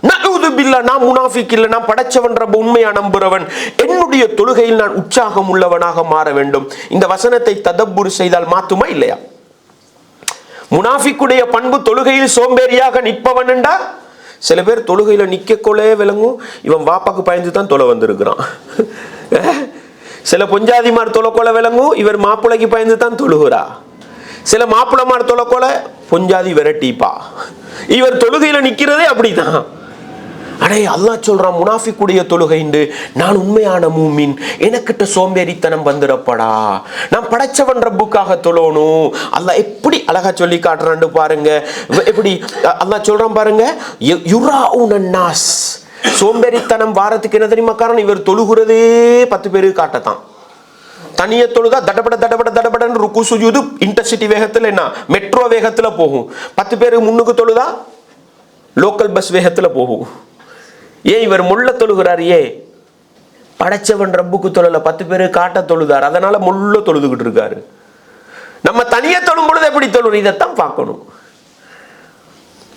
நஊது பில்லாஹ், நான் முனாஃபிக் இல்லை, நான் படைச்சவன் ரப்ப உண்மையா நம்புறவன், என்னுடைய தொழுகையில் நான் உற்சாகம் உள்ளவனாக மாற வேண்டும். இந்த வசனத்தை ததப்புர் செய்தால் மாத்துமா இல்லையா? முனாஃபிக்குடைய பண்பு தொழுகையில் சோம்பேறியாக நிற்பவன் என்றா, சில பேர் தொழுகையில நிக்க கொள்ளே விளங்கும், இவன் வாப்பாக்கு பயந்து தான் தொலை வந்திருக்கிறான். சில பொஞ்சாதிமார் தொலைக்கொலை விளங்கும், இவர் மாப்பிள்ளைக்கு பயந்து தான் தொழுகிறா. சில மாப்பிள்ளமார் தொலைக்கொலை, பொஞ்சாதி விரட்டிப்பா. இவர் தொழுகையில நிக்கிறதே அப்படிதான். அடே அல்லாஹ் சொல்றான் முனாஃபிக்குடைய தொழுகைண்டு, நான் உண்மையான மூமின், எனக்கிட்ட சோம்பேறித்தனம் வந்துடப்படா, நான் படைச்சவன் ரப்புக்காக தொழணும். அல்லாஹ் எப்படி அழகா சொல்லி காட்டுறான்னு பாருங்க. எப்படி அல்லாஹ் சொல்றான் பாருங்க. யுராஉன் நாஸ், சோம்பேறித்தனம் வாரத்துக்கு என்ன தெரியுமா காரணம்? இவர் தொழுகிறதே 10 பேருக்கு காட்டத்தான். தனியே தொழுதா தடபட தடபட தடபடன்னு ருக்கு சுஜூது இன்டர்சிட்டி வேகத்தில் என்ன மெட்ரோ வேகத்தில் போகும். 10 பேருக்கு முன்னுக்கு தொழுதா லோக்கல் பஸ் வேகத்தில் போகும். ஏன் இவர் முள்ள தொழுகிறார்? படைச்சவன் ரப்புக்கு தொழல, 10 பேரு காட்ட தொழுதார், அதனால முள்ள தொழுதுகிட்டு இருக்காரு. நம்ம தனியே தொழும் பொழுது எப்படி தொழும்? இதைத்தான் பார்க்கணும்.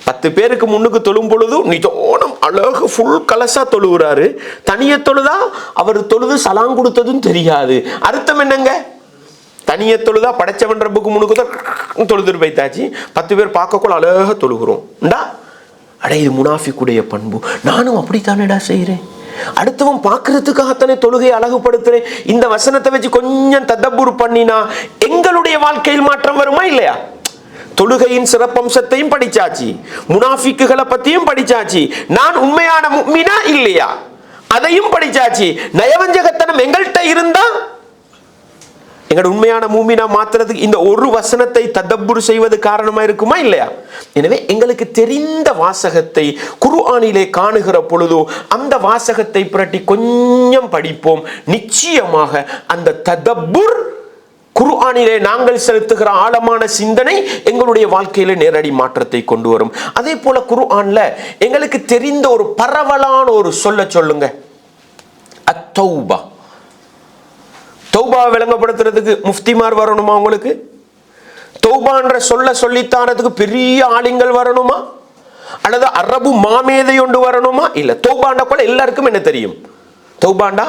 10 பேருக்கு முன்னுக்கு தொழும் பொழுது நிஜோனம் அழகு ஃபுல் கலசா தொழுகிறாரு. தனியே தொழுதா அவர் தொழுது சலாம் கொடுத்ததும் தெரியாது. அர்த்தம் என்னங்க? தனியே தொழுதா படைச்சவன் ரப்புக்கு முன்னுக்கு தான் தொழுதுட்டு போய்த்தாச்சு, 10 பேர் பார்க்கக்குள்ள அழகா தொழுகிறோம். அடே இது முனாஃபிக்குடைய பண்பு. நானும் அப்படித்தானேடா செய்கிறேன், அடுத்தவன் பார்க்கறதுக்காகத்தானே தொழுகையை அழகுபடுத்துறேன். இந்த வசனத்தை வச்சு கொஞ்சம் ததப்புர் பண்ணினா எங்களுடைய வாழ்க்கையில் மாற்றம் வருமா இல்லையா? தொழுகையின் சிறப்பம்சத்தையும் படிச்சாச்சு, முனாஃபிக்குகளை பத்தியும் படிச்சாச்சு, நான் உண்மையான முஃமினா இல்லையா அதையும் படிச்சாச்சு. நயவஞ்சகத்தனம் எங்கள்கிட்ட இருந்தா எங்களோட உண்மையான மூமினா மாத்துறதுக்கு இந்த ஒரு வசனத்தை ததப்புர் செய்வது காரணமா இருக்குமா இல்லையா? எனவே எங்களுக்கு தெரிந்த வாசகத்தை குர்ஆனிலே காணுகிற பொழுது அந்த வாசகத்தை புரட்டி கொஞ்சம் படிப்போம். நிச்சயமாக அந்த ததப்புர் குர்ஆனிலே நாங்கள் செலுத்துகிற ஆழமான சிந்தனை எங்களுடைய வாழ்க்கையில நேரடி மாற்றத்தை கொண்டு வரும். அதே போல குர்ஆன்ல எங்களுக்கு தெரிந்த ஒரு பரவலான ஒரு சொல்லுங்க, அத்தௌபா. தௌபாவை விளங்கப்படுத்துறதுக்கு முஃப்திமார் வரணுமா? உங்களுக்கு தௌபான்ற சொல்லித்தானதுக்கு பெரிய ஆளுங்கள் வரணுமா? அல்லது அரபு மாமேதை ஒன்று வரணுமா? இல்ல. தௌபாண்டா கூட எல்லாருக்கும் என்ன தெரியும்? தௌபாண்டா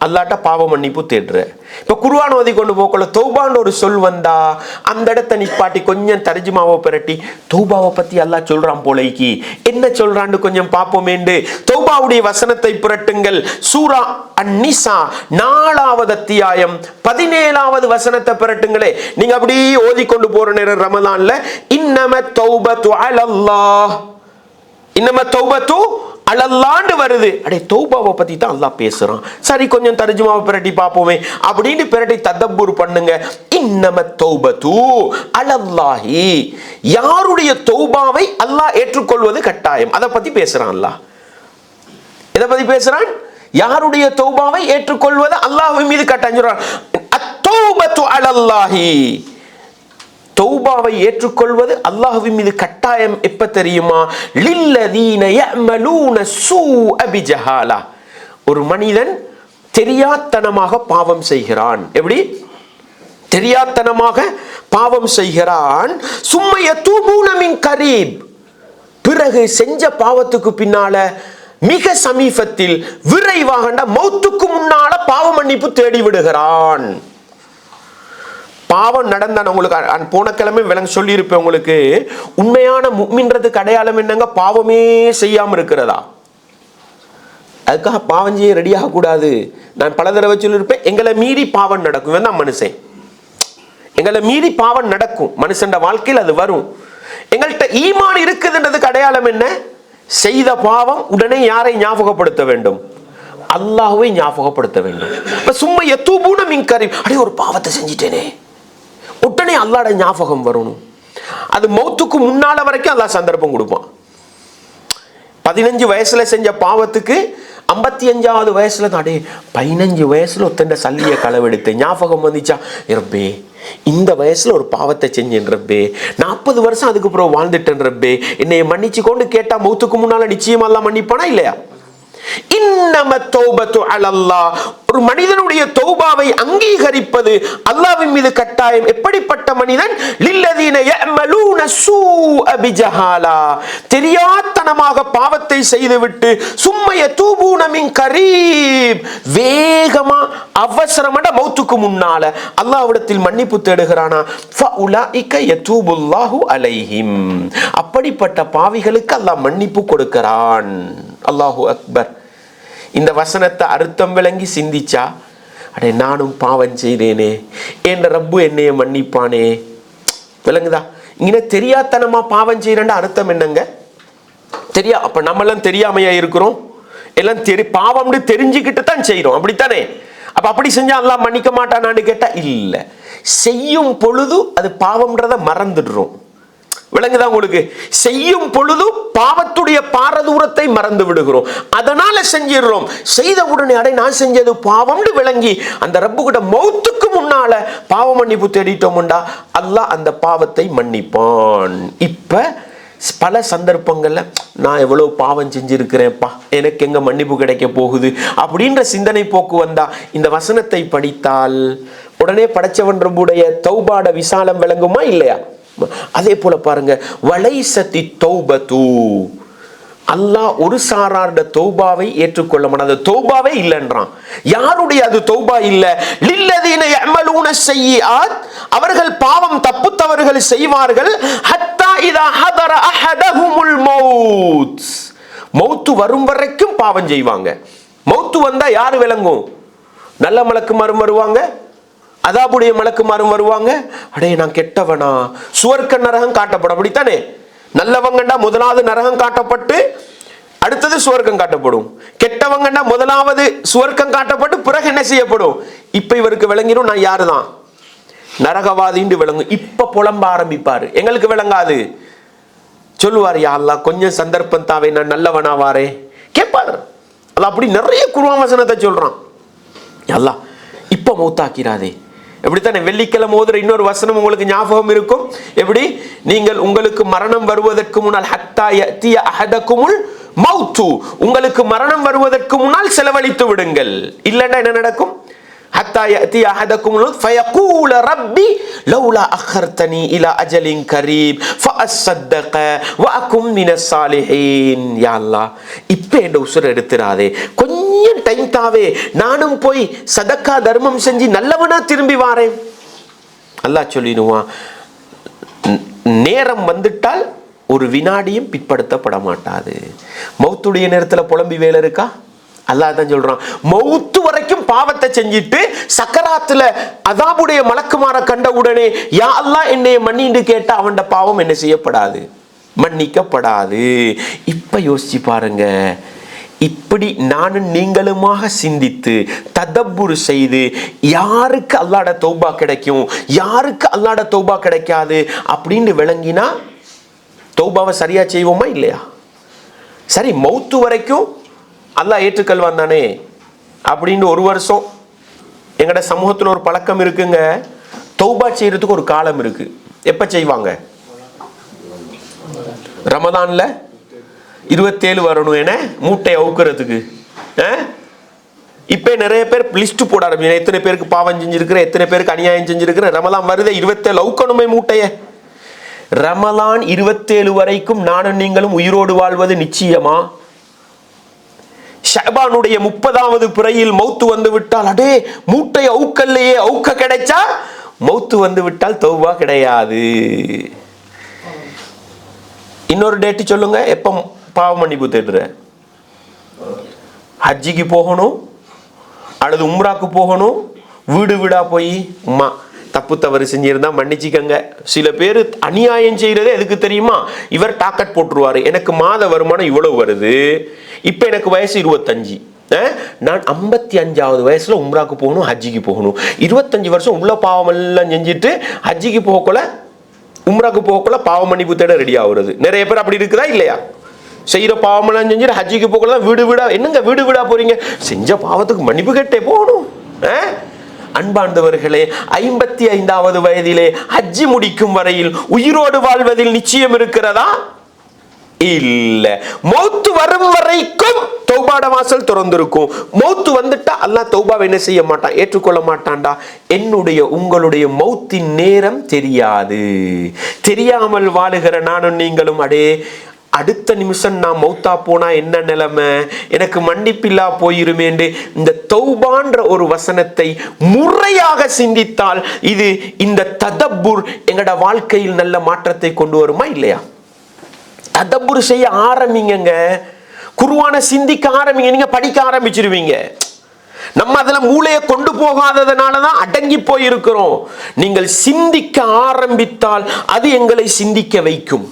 அல்லாட்ட பாவ மன்னிப்பு தேடுற. இப்ப குர்ஆன் ஓதி கொண்டு போக்கல தௌபான்னு ஒரு சொல் வந்தா அந்த இடத்தை நிப்பாட்டி கொஞ்சம் தர்ஜுமாவை பிரட்டி தௌபாவை பத்தி அல்லாஹ் சொல்றான் போலைக்கு என்ன சொல்றான்னு கொஞ்சம் பார்ப்போமேண்டு தௌபாவுடைய வசனத்தை புரட்டுங்கள். சூரா அன்-நிசா 4வது அத்தியாயம் 17வது வசனத்தை புரட்டுங்களே. நீங்க அப்படியே ஓதி கொண்டு போற நேரம் ரமலான்ல இன்னமத் தௌபத்து அலல்லாஹ், இன்னமத் தௌபத்து அலல்லாண்டு வருது. அடே தௌபாவை பத்தி தான் அல்லாஹ் பேசுறான். சரி கொஞ்சம் தர்ஜுமாவை பிரட்டி பார்ப்போமே அப்படின்னு பிரட்டி ததப்புர் பண்ணுங்க. இன்னமத் தௌபத்து அலல்லாஹி, யாருடைய தௌபாவை அல்லாஹ் ஏற்றுக்கொள்வது கட்டாயம், அதை பத்தி பேசுறான் அல்லாஹ். எதை பத்தி பேசுறான்? யாருடைய தௌபாவை ஏற்றுக்கொள்வது அல்லாஹ்வின் மீது கட்டாயம் சொல்றான். அத்தௌபத்து அலல்லாஹி, தௌபாவை ஏற்றுக்கொள்வது அல்லாஹ்வின் மீது கட்டாயம். எப்ப தெரியுமா? லில்லதீன யஅமலூன ஸூஅ பிஜஹாலா, ஒரு மனிதன் தெரியாத்தனமாக பாவம் செய்கிறான். எப்படி தெரியாத்தனமாக பாவம் செய்கிறான்? சும்ம யதூபூன மின் கரீப், பிறகு செஞ்ச பாவத்துக்கு பின்னால மிக சமீபத்தில் விரைவாக மௌத்துக்கு முன்னால பாவ மன்னிப்பு தேடி விடுகிறான். பாவம் நடந்தான். உங்களுக்கு போன கிழமை விளங்க சொல்லி இருப்பேன். உங்களுக்கு உண்மையான முஃமின்றதுக்கு அடையாளம் என்னங்க? பாவமே செய்யாம இருக்கிறதா. அதுக்காக பாவம் செய்ய ரெடியாக கூடாது. நான் பல தடவை சொல்லியிருப்பேன், எங்களை மீறி பாவம் நடக்கும். இவன் தான் மனுஷன், எங்களை மீறி பாவம் நடக்கும். மனுஷன் வாழ்க்கையில் அது வரும். எங்கள்கிட்ட ஈமான் இருக்குதுன்றதுக்கு அடையாளம் என்ன? செய்த பாவம் உடனே யாரை ஞாபகப்படுத்த வேண்டும்? அல்லாஹ்வை ஞாபகப்படுத்த வேண்டும். சும்மா யதூபூன மின் கரீப், அடே ஒரு பாவத்தை செஞ்சிட்டேனே, உடனே அல்லாஹ்ட ஞாபகம் வரணும். அது மௌத்துக்கு முன்னால வரைக்கும் அல்லாஹ் சந்தர்ப்பம் கொடுப்பான். 15 வயசுல செஞ்ச பாவத்துக்கு 55வது வயசுல தான், அடே 15 வயசுல ஒத்தண்ட சல்லிய களவெடுத்து ஞாபகம் வந்துச்சா, ரப்பே இந்த வயசுல ஒரு பாவத்தை செஞ்சேன் ரப்பே, 40 வருஷம் அதுக்கு அப்புறம் வாழ்ந்துட்டேன் ரப்பே, என்னைய மன்னிச்சு கொண்டு கேட்டா மௌத்துக்கு முன்னால நிச்சயமா அல்லாஹ் மன்னிப்பானா இல்லையா? இன்னமத் தௌபத்து அலல்லாஹ், ஒரு மனிதனுடைய தௌபாவை அங்கீகரிப்பது அல்லாஹ்வின் மீது கட்டாயம். எப்படிப்பட்ட மனிதன்? லில்லதீன யஅமலூன ஸூஅ பிஜஹாலா, தெரியாத்தனமாக பாவத்தை செய்துவிட்டு சும்ம யதூபூன மின் கரீப், வேகமா அவசரமான மௌத்துக்கு முன்னால அல்லாஹ்விடத்தில் மன்னிப்பு தேடுகிறானா, ஃபஉலாயிக யதூபுல்லாஹு அலைஹிம், அப்படிப்பட்ட பாவிகளுக்கு அல்லாஹ் மன்னிப்பு கொடுக்கிறான். அல்லாஹு அக்பர். இந்த வசனத்தை அர்த்தம் விளங்கி சிந்திச்சா, அடே நானும் பாவம் செய்தேனே, என் ரப்பு என்னைய மன்னிப்பானே. விளங்குதா? இங்க தெரியாத்தனமா பாவம் செய்யறேன் அர்த்தம் என்னங்க? அப்ப நம்ம எல்லாம் தெரியாமையா இருக்கிறோம்? எல்லாம் பாவம்னு தெரிஞ்சுக்கிட்டு தான் செய்யறோம், அப்படித்தானே? அப்ப அப்படி செஞ்சா அல்லாஹ் மன்னிக்க மாட்டானான்னு கேட்டா இல்ல. செய்யும் பொழுது அது பாவம்ன்றத மறந்துடுறோம். விளங்குதான் உங்களுக்கு? செய்யும் பொழுது பாவத்துடைய பாரதூரத்தை மறந்து விடுகிறோம், அதனால செஞ்சிடறோம். செய்த உடனே அடை நான் செஞ்சது பாவம்னு விளங்கி அந்த ரப்பு கிட்ட மௌத்துக்கு முன்னால பாவ மன்னிப்பு தேடிட்டோம்டா அல்லாஹ் அந்த பாவத்தை மன்னிப்பான். இப்ப பல சந்தர்ப்பங்கள்ல நான் எவ்வளவு பாவம் செஞ்சிருக்கிறேன்ப்பா, எனக்கு எங்க மன்னிப்பு கிடைக்க போகுது அப்படின்ற சிந்தனை போக்கு வந்தா இந்த வசனத்தை படித்தால் உடனே படைச்சவன் ரப்புடைய தௌபாட விசாலம் விளங்குமா இல்லையா? அதே போல பாருங்க, வலைசத்தி தௌபது, அல்லாஹ் ஒரு சாராருடைய தௌபாவை ஏற்றுக்கொள்ள மாட்டான். தௌபாவே இல்லைன்றான். யாருடைய அது தௌபா இல்ல? லில்லதீன யஅமலூன ஸய்யிஆத், அவர்கள் பாவம் தப்பு தவறுகள் செய்வார்கள். ஹத்தா இதா ஹதர அஹதஹுமுல் மௌத், மௌத் வரும் வரைக்கும் பாவம் செய்வாங்க. மௌத் வந்தா யாரு விளங்கும்? நல்ல மலக்குமாரும் வருவாங்க, அதாபுடைய மலக்குமாரும் வருவாங்க. அடே நான் கெட்டவனா, சுவர்க்க நரகம் காட்டப்படும். அப்படித்தானே? நல்லவங்கண்டா முதலாவது நரகம் காட்டப்பட்டு அடுத்தது சுவர்க்கம் காட்டப்படும். கெட்டவங்கண்டா முதலாவது சுவர்க்கம் காட்டப்பட்டு பிறகு என்ன செய்யப்படும்? இப்ப இவருக்கு விளங்கிடும் நான் யாருதான் நரகவாதின்னு விளங்கும். இப்ப புலம்ப ஆரம்பிப்பாரு, எங்களுக்கு விளங்காது. சொல்லுவார், யா அல்லாஹ் கொஞ்சம் சந்தர்ப்பம் தாவே, நான் நல்லவனா வாரே கேட்பாரு. அது அப்படி நிறைய குர்ஆன் வசனத்தை சொல்றான். அல்லாஹ் இப்ப மௌத்தாக்கிறாதே. எப்படித்தானே வெள்ளிக்கிழமை ஓதுற இன்னொரு வசனம் உங்களுக்கு ஞாபகம் இருக்கும். எப்படி? நீங்கள் உங்களுக்கு மரணம் வருவதற்கு முன்னால் ஹத்தா யஅதிய அஹதகுமுல் மௌத்து, உங்களுக்கு மரணம் வருவதற்கு முன்னால் செலவழித்து விடுங்கள். இல்லன்னா என்ன நடக்கும்? ஹத்தா யஅதிய அஹதகுமுல் மௌத் ஃபயகூல ரப்பி லௌலா அഖர்தனி இலா அஜலின் கரீப் ஃபஅஸ்ஸதக வஅகும் மினஸ் சாலிஹீன். யா அல்லாஹ் இப்ப என்ற உசுர எடுத்துறாதே, கொஞ்சம் டைம் தாவே, நானும் போய் சதக்கா தர்மம் செஞ்சு நல்லவனா திரும்பி வாரேன். அல்லாஹ் சொல்லிடுவான், நேரம் வந்துட்டால் ஒரு வினாடியும் பிற்படுத்தப்பட மாட்டாது. மௌத்துடைய நேரத்தில் புலம்பி வேலை இருக்கா? அல்லாஹ் தான் சொல்றான், மௌத்து வரைக்கும் பாவத்தை செஞ்சிட்டு சக்கராத்துல அதாபுடைய மலக்குமார கண்ட உடனே யா அல்லாஹ் என்னைய மன்னின்னு கேட்டா அவன் பாவம் என்ன செய்யப்படாது? மன்னிக்கப்படாது. இப்ப யோசிச்சு பாருங்க, இப்படி நானும் நீங்களுமாக சிந்தித்து ததப்புர் செய்து யாருக்கு அல்லாஹ்ட தௌபா கிடைக்கும், யாருக்கு அல்லாஹ்ட தௌபா கிடைக்காது அப்படின்னு விளங்கினா தௌபாவை சரியா செய்வோமா இல்லையா? சரி, மௌத்து வரைக்கும் அல்லாஹ் ஏற்றுக்கொள்வான் தானே அப்படின்னு ஒரு வருஷம் எங்கட சமூகத்தில் ஒரு பழக்கம் இருக்குங்க. தௌபா செய்யறதுக்கு ஒரு காலம் இருக்கு. எப்ப செய்வாங்க? ரமதான்ல 27 வரணும் என மூட்டை அவுக்கிறதுக்கு. இப்ப நிறைய பேர் லிஸ்ட் போட ஆரம்பிச்சு, எத்தனை பேருக்கு பாவம் செஞ்சிருக்கிறேன், எத்தனை பேருக்கு அநியாயம் செஞ்சிருக்கிறேன். ரமலான் வருது, 27 அவுக்கணுமே மூட்டைய. ரமலான் 27 வரைக்கும் நானும் நீங்களும் உயிரோடு வாழ்வது நிச்சயமா? ஷஅபானுடைய 30வது பிறையில் மௌத்து வந்து விட்டால் அடே மூட்டை அவுக்கல்லையே, அவுக்க கிடைச்சா மௌத்து வந்து விட்டால் தௌபா கிடையாது. இன்னொரு டேட்டு சொல்லுங்க, எப்ப பாவ மன்னிப்பு தேடுற? ஹஜ்ஜிக்கு போகணும் அல்லது உம்ராக்கு போகணும், வீடு வீடா போய் உம்மா தப்பு தவறு செஞ்சிருந்தா மன்னிச்சுக்கங்க. சில பேர் அநியாயம் செய்யறதே எதுக்கு தெரியுமா? இவர் டாக்கெட் போட்டுருவாரு, எனக்கு மாத வருமானம் இவ்வளவு வருது, இப்ப எனக்கு வயசு 25, நான் 55வது வயசுல உம்ராக்கு போகணும், ஹஜ்ஜிக்கு போகணும். 25 வருஷம் உள்ள பாவம் எல்லாம் செஞ்சுட்டு ஹஜ்ஜிக்கு போகக்குள்ள உம்ராக்கு போகக்குள்ள பாவ மன்னிப்பு தேட ரெடி ஆகுறது. நிறைய பேர் அப்படி இருக்குதா இல்லையா? செய்யற பாவமெல்லாம் செஞ்சுட்டு ஹஜ்ஜிக்கு போகல வீடு வீடா. என்னங்க வீடு வீடா போறீங்க? செஞ்ச பாவத்துக்கு மன்னிப்பு கேட்டே போகணும். அன்பார்ந்தவர்களே, 55வது வயதிலே ஹஜ்ஜி முடிக்கும் வரையில் உயிரோடு வாழ்வதில் நிச்சயம் இருக்கிறதா? இல்ல. மௌத்து வரும் வரைக்கும் தௌபாட வாசல் திறந்திருக்கும். மௌத்து வந்துட்டா அல்லாஹ் தௌபாவை என்ன செய்ய மாட்டான்? ஏற்றுக்கொள்ள மாட்டான்டா. என்னுடைய உங்களுடைய மௌத்தின் நேரம் தெரியாது. தெரியாமல் வாழுகிற நானும் நீங்களும் அடே அடுத்த நிமிஷம் நான் மௌத்தா போனா என்ன நிலைமை, எனக்கு மன்னிப்பில்லா போயிருமேண்டு இந்த தௌபான்ற ஒரு வசனத்தை முறையாக சிந்தித்தால் இது இந்த ததப்புர் எங்கட வாழ்க்கையில் நல்ல மாற்றத்தை கொண்டு வருமா இல்லையா? ததப்புர் செய்ய ஆரம்பிங்க, குர்ஆனை சிந்திக்க ஆரம்பிங்க, நீங்க படிக்க ஆரம்பிச்சிருவீங்க. நம்ம அதுல மூளையை கொண்டு போகாததுனாலதான் அடங்கி போயிருக்கிறோம். நீங்கள் சிந்திக்க ஆரம்பித்தால் அது எங்களை சிந்திக்க வைக்கும்.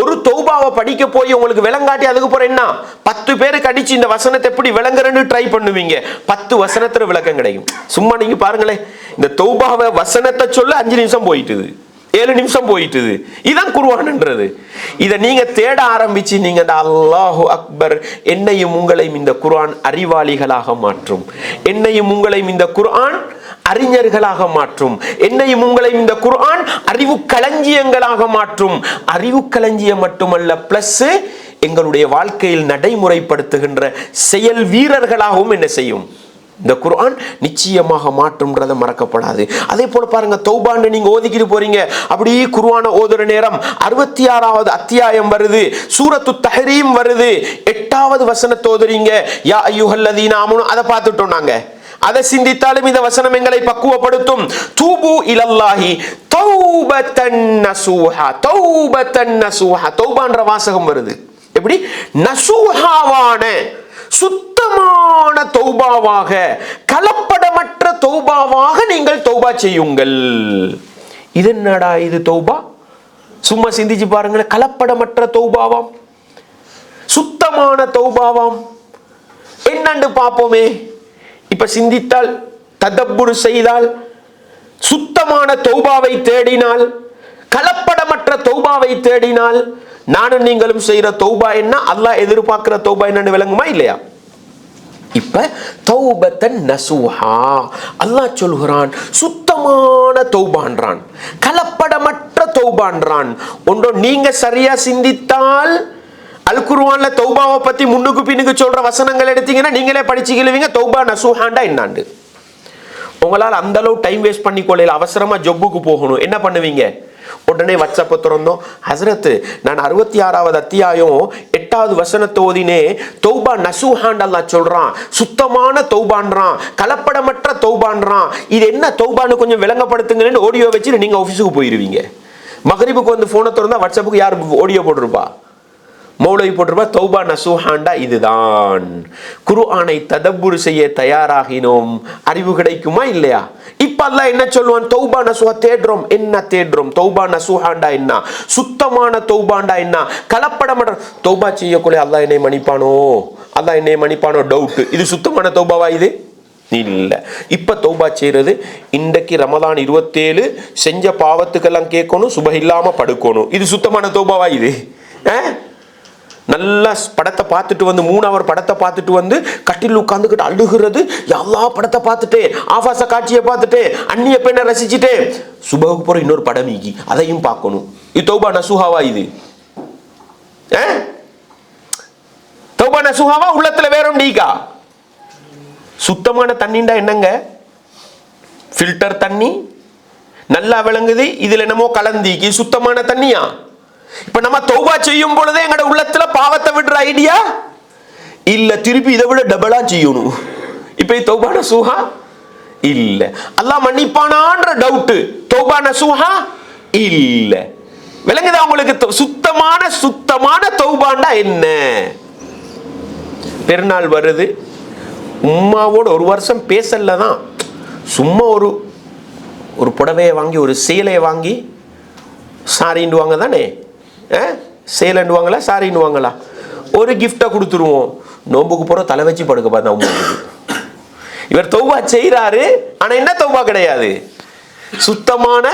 ஒரு தௌபாவை படிக்க போய் உங்களுக்கு விளங்காட்டி அதுக்கு போற என்ன 10 பேருக்கு அடிச்சு இந்த வசனத்தை எப்படி விளங்குறன்னு ட்ரை பண்ணுவீங்க, 10 வசனத்துல விளக்கம் கிடைக்கும். சும்மா நீங்க பாருங்களேன், இந்த தௌபாவை வசனத்தை சொல்ல 5 நிமிஷம் போயிட்டுது. 7 நிமிஷம் போயிட்டுது. இதான் குர்ஆன்ன்றது. இதை நீங்க தேட ஆரம்பிச்சு நீங்க அல்லாஹு அக்பர், என்னையும் உங்களையும் இந்த குர்ஆன் அறிவாளிகளாக மாற்றும், என்னையும் உங்களையும் இந்த குர்ஆன் அறிஞர்களாக மாற்றும், என்னையும் உங்களையும் இந்த குர்ஆன் அறிவு களஞ்சியங்களாக மாற்றும். அறிவு களஞ்சியம் மட்டுமல்ல, பிளஸ் எங்களுடைய வாழ்க்கையில் நடைமுறைப்படுத்துகின்ற செயல் வீரர்களாகவும் என்ன செய்யும் இந்த குர்ஆன் நிச்சயமாக மாற்றும்ன்றதை மறக்கப்படாது. அதே போல பாருங்க, தௌபான்னு நீங்க ஓதிக்கிட்டு போறீங்க, அப்படியே குர்ஆனை ஓதுற நேரம் 66வது அத்தியாயம் வருது, சூரத்து தஹரீம் வருது, 8வது வசனத்தை ஓதுறீங்க, யா அய்யுஹல்லதீன ஆமனு, அதை பார்த்துட்டோம் நாங்க. அதை சிந்தித்தாலும் இந்த வசனம் எங்களை பக்குவப்படுத்தும். தூபு இலல்லாஹி தௌபத்தன் நசூஹா, தௌபத்தன் நசூஹா, தௌபான்ற வாசகம் வருது. எப்படி? நசூஹாவான சுத்தமான தௌபாவாக, கலப்படமற்ற தௌபாவாக நீங்கள் தௌபா செய்யுங்கள். இது என்னடா இது தௌபா? சும்மா சிந்திச்சு பாருங்களேன். கலப்படமற்ற தௌபாவாம், சுத்தமான தௌபாவாம், என்னன்னு பார்ப்போமே. இப்ப சிந்தித்தால், ததப்புர் செய்தால், சுத்தமான தௌபாவை தேடினால், கலப்படமற்ற தௌபாவை தேடினால், நானும் நீங்களும் செய்யற தௌபா என்ன, அல்லாஹ் எதிர்பார்க்கிற தௌபா என்னன்னு விளங்குமா இல்லையா? இப்ப தௌபத்தன் நசூஹா, அல்லாஹ் சொல்கிறான் சுத்தமான தௌபான்றான், கலப்படமற்ற தௌபான்றான். ஒன்றோ நீங்க சரியா சிந்தித்தால் அல் குர்ஆன்ல தௌபாவை பத்தி முன்னுக்கு பின்னுக்கு சொல்ற வசனங்கள் எடுத்தீங்கன்னா நீங்களே படிச்சுக்கிடுவீங்க தௌபா நசூஹாண்டா என்னாண்டு. உங்களால் அந்த அளவு டைம் வேஸ்ட் பண்ணிக்கொள்ள, அவசரமா ஜொப்புக்கு போகணும், என்ன பண்ணுவீங்க? உடனே வாட்ஸ்அப்பை திறந்தோம், ஹஸ்ரத் நான் 66வது அத்தியாயம் 8வது வசனத்தை ஓதினே, தௌபா நசூஹான் அல்லாஹ் சொல்றான், சுத்தமான தௌபான்றான், கலப்படமற்ற தௌபான்றான். இது என்ன தௌபான்னு கொஞ்சம் விளங்கப்படுத்துங்கன்னு ஆடியோ வச்சு நீங்க ஆஃபீஸுக்கு போயிருவீங்க. மகரிபுக்கு வந்து போனை திறந்தா வாட்ஸ்அப்புக்கு யார் ஆடியோ போட்டிருப்பா? மௌலவி போட்டிருப்பா. தௌபா நசூஹாண்டா இதுதான். குர்ஆனை ததப்புர் செய்ய தயாராகினோம், அறிவு கிடைக்குமா இல்லையா? இப்ப அல்லாஹ் என்ன சொல்லுவான்? தௌபா நசூஹா தேடுறோம். என்ன தேடுறோம்? தௌபா நசூஹாண்டா என்ன, சுத்தமான தௌபாண்டா என்ன, கலப்படமற்ற தௌபா செய்யக்கூடிய அல்லாஹ் என்னை மன்னிப்பானோ, அல்லாஹ் என்னை மன்னிப்பானோ டவுட். இது சுத்தமான தௌபாவா? இது இல்ல. இப்ப தௌபா செய்யறது, இன்றைக்கு ரமலான் 27 செஞ்ச பாவத்துக்கெல்லாம் கேட்கணும், சுபஹ் இல்லாம படுக்கணும். இது சுத்தமான தௌபாவா? இது நல்லா படத்தை பார்த்துட்டு வந்து 3 ஹவர் படத்தை பார்த்துட்டு வந்து கட்டில் உட்காந்துக்கிட்டு அழுகிறது, எல்லா படத்தை பார்த்துட்டு ஆபாச காட்சியை பார்த்துட்டு அந்நிய பெண்ணை ரசிச்சுட்டு சுபஹுக்கு போற இன்னொரு படம் ஈகி அதையும் பார்க்கணும். இது தௌபா நசூஹாவா? இது தௌபா நசூஹாவா? உள்ளத்துல வேற நீக்கா? சுத்தமான தண்ணிண்டா என்னங்க? ஃபில்டர் தண்ணி நல்லா விளங்குது, இதுல என்னமோ கலந்திக்கு சுத்தமான தண்ணியா? இப்ப நம்ம தௌபா செய்யும் பொழுதே எங்கட உள்ளத்துல பாவத்தை விடுற ஐடியா இல்ல, திருப்பி இதை விட டபுளா செய்யணும். இப்ப தௌபா நசூஹா இல்ல. அல்லாஹ் மன்னிப்பானான்ற டவுட், தௌபா நசூஹா இல்ல. விளங்குதா உங்களுக்கு? சுத்தமான சுத்தமான தௌபாண்டா என்ன? பெருநாள் வருது, உம்மாவோட ஒரு வருஷம் பேசலதான், சும்மா ஒரு புடவையை வாங்கி ஒரு சேலையை வாங்கி சாரின்னுவாங்க தானே, சேலன்னுவாங்களா சாரின்னுவாங்களா, ஒரு கிஃப்டை கொடுத்துருவோம், நோம்புக்கு போற தலை வச்சு படுக்க பார்த்தா இவர் தௌபா செய்யறாரு, ஆனா என்ன தௌபா கிடையாது, சுத்தமான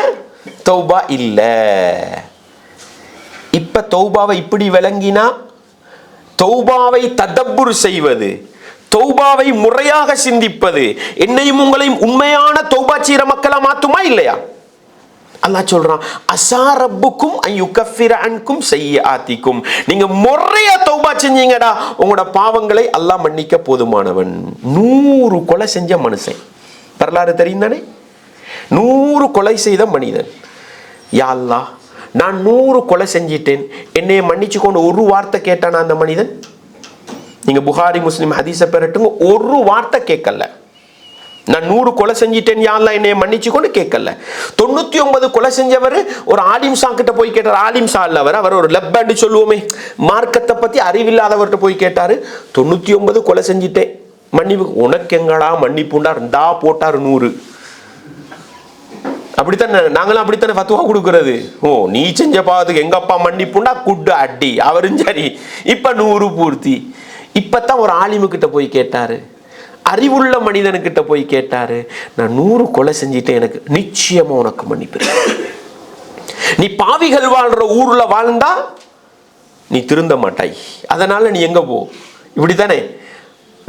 தௌபா இல்ல. இப்ப தௌபாவை இப்படி விளங்கினா, தௌபாவை ததப்புர் செய்வது, தௌபாவை முறையாக சிந்திப்பது என்னையும் உங்களையும் உண்மையான தௌபா செய்யற மக்களா மாத்துமா இல்லையா? அல்லாஹ் சொல்றான், அஸா ரப்புக்கும் அன் யுகஃபிர அன்கும் ஸய்யிஆத்திக்கும், நீங்க முறையா தௌபா செஞ்சீங்கடா உங்களோட பாவங்களை அல்லாஹ் மன்னிக்க போதுமானவன். 100 கொலை செஞ்ச மனுஷன், வரலாறு தெரியும் தானே, 100 கொலை செய்த மனிதன். யா அல்லாஹ், நான் 100 கொலை செஞ்சிட்டேன், என்னைய மன்னிச்சு கொண்டு ஒரு வார்த்தை கேட்டானா அந்த மனிதன்? நீங்க புகாரி முஸ்லிம் ஹதீஸை பெறட்டுங்க, ஒரு வார்த்தை கேட்கல. நான் 100 கொலை செஞ்சிட்டேன் யா அல்லாஹ் என்னைய மன்னிச்சு கொண்டு கேட்கல. 99 கொலை செஞ்சவர் ஒரு ஆலிம் ஷா கிட்ட போய் கேட்டார். ஆலிம் ஷா இல்ல, அவர் ஒரு லெப்பன்னு சொல்லுவோமே, மார்க்கத்தை பத்தி அறிவில்லாதவர்கிட்ட போய் கேட்டாரு. 99 கொலை செஞ்சிட்டேன், மன்னிப்பு உனக்கு எங்கடா மன்னிப்புண்டா, 2 போட்டார் 100. அப்படித்தானே நாங்களும் அப்படித்தானே ஃபத்வா கொடுக்கறது. ஓ நீ செஞ்ச பாவத்துக்கு எங்க அப்பா மன்னிப்புண்டா, குட்டு அடி, அவரும் சரி. இப்ப 100 பூர்த்தி. இப்பதான் ஒரு ஆலிமு கிட்ட போய் கேட்டாரு, அறிவுள்ள மனிதனுக்கிட்ட போய் கேட்டாரு, நான் 100 கொலை செஞ்சிட்டேன், எனக்கு நிச்சயமா உனக்கு மன்னிப்பு. நீ பாவிகள் வாழ்ற ஊர்ல வாழ்ந்தா நீ திருந்த மாட்டாய், அதனால நீ எங்க போ. இப்படித்தானே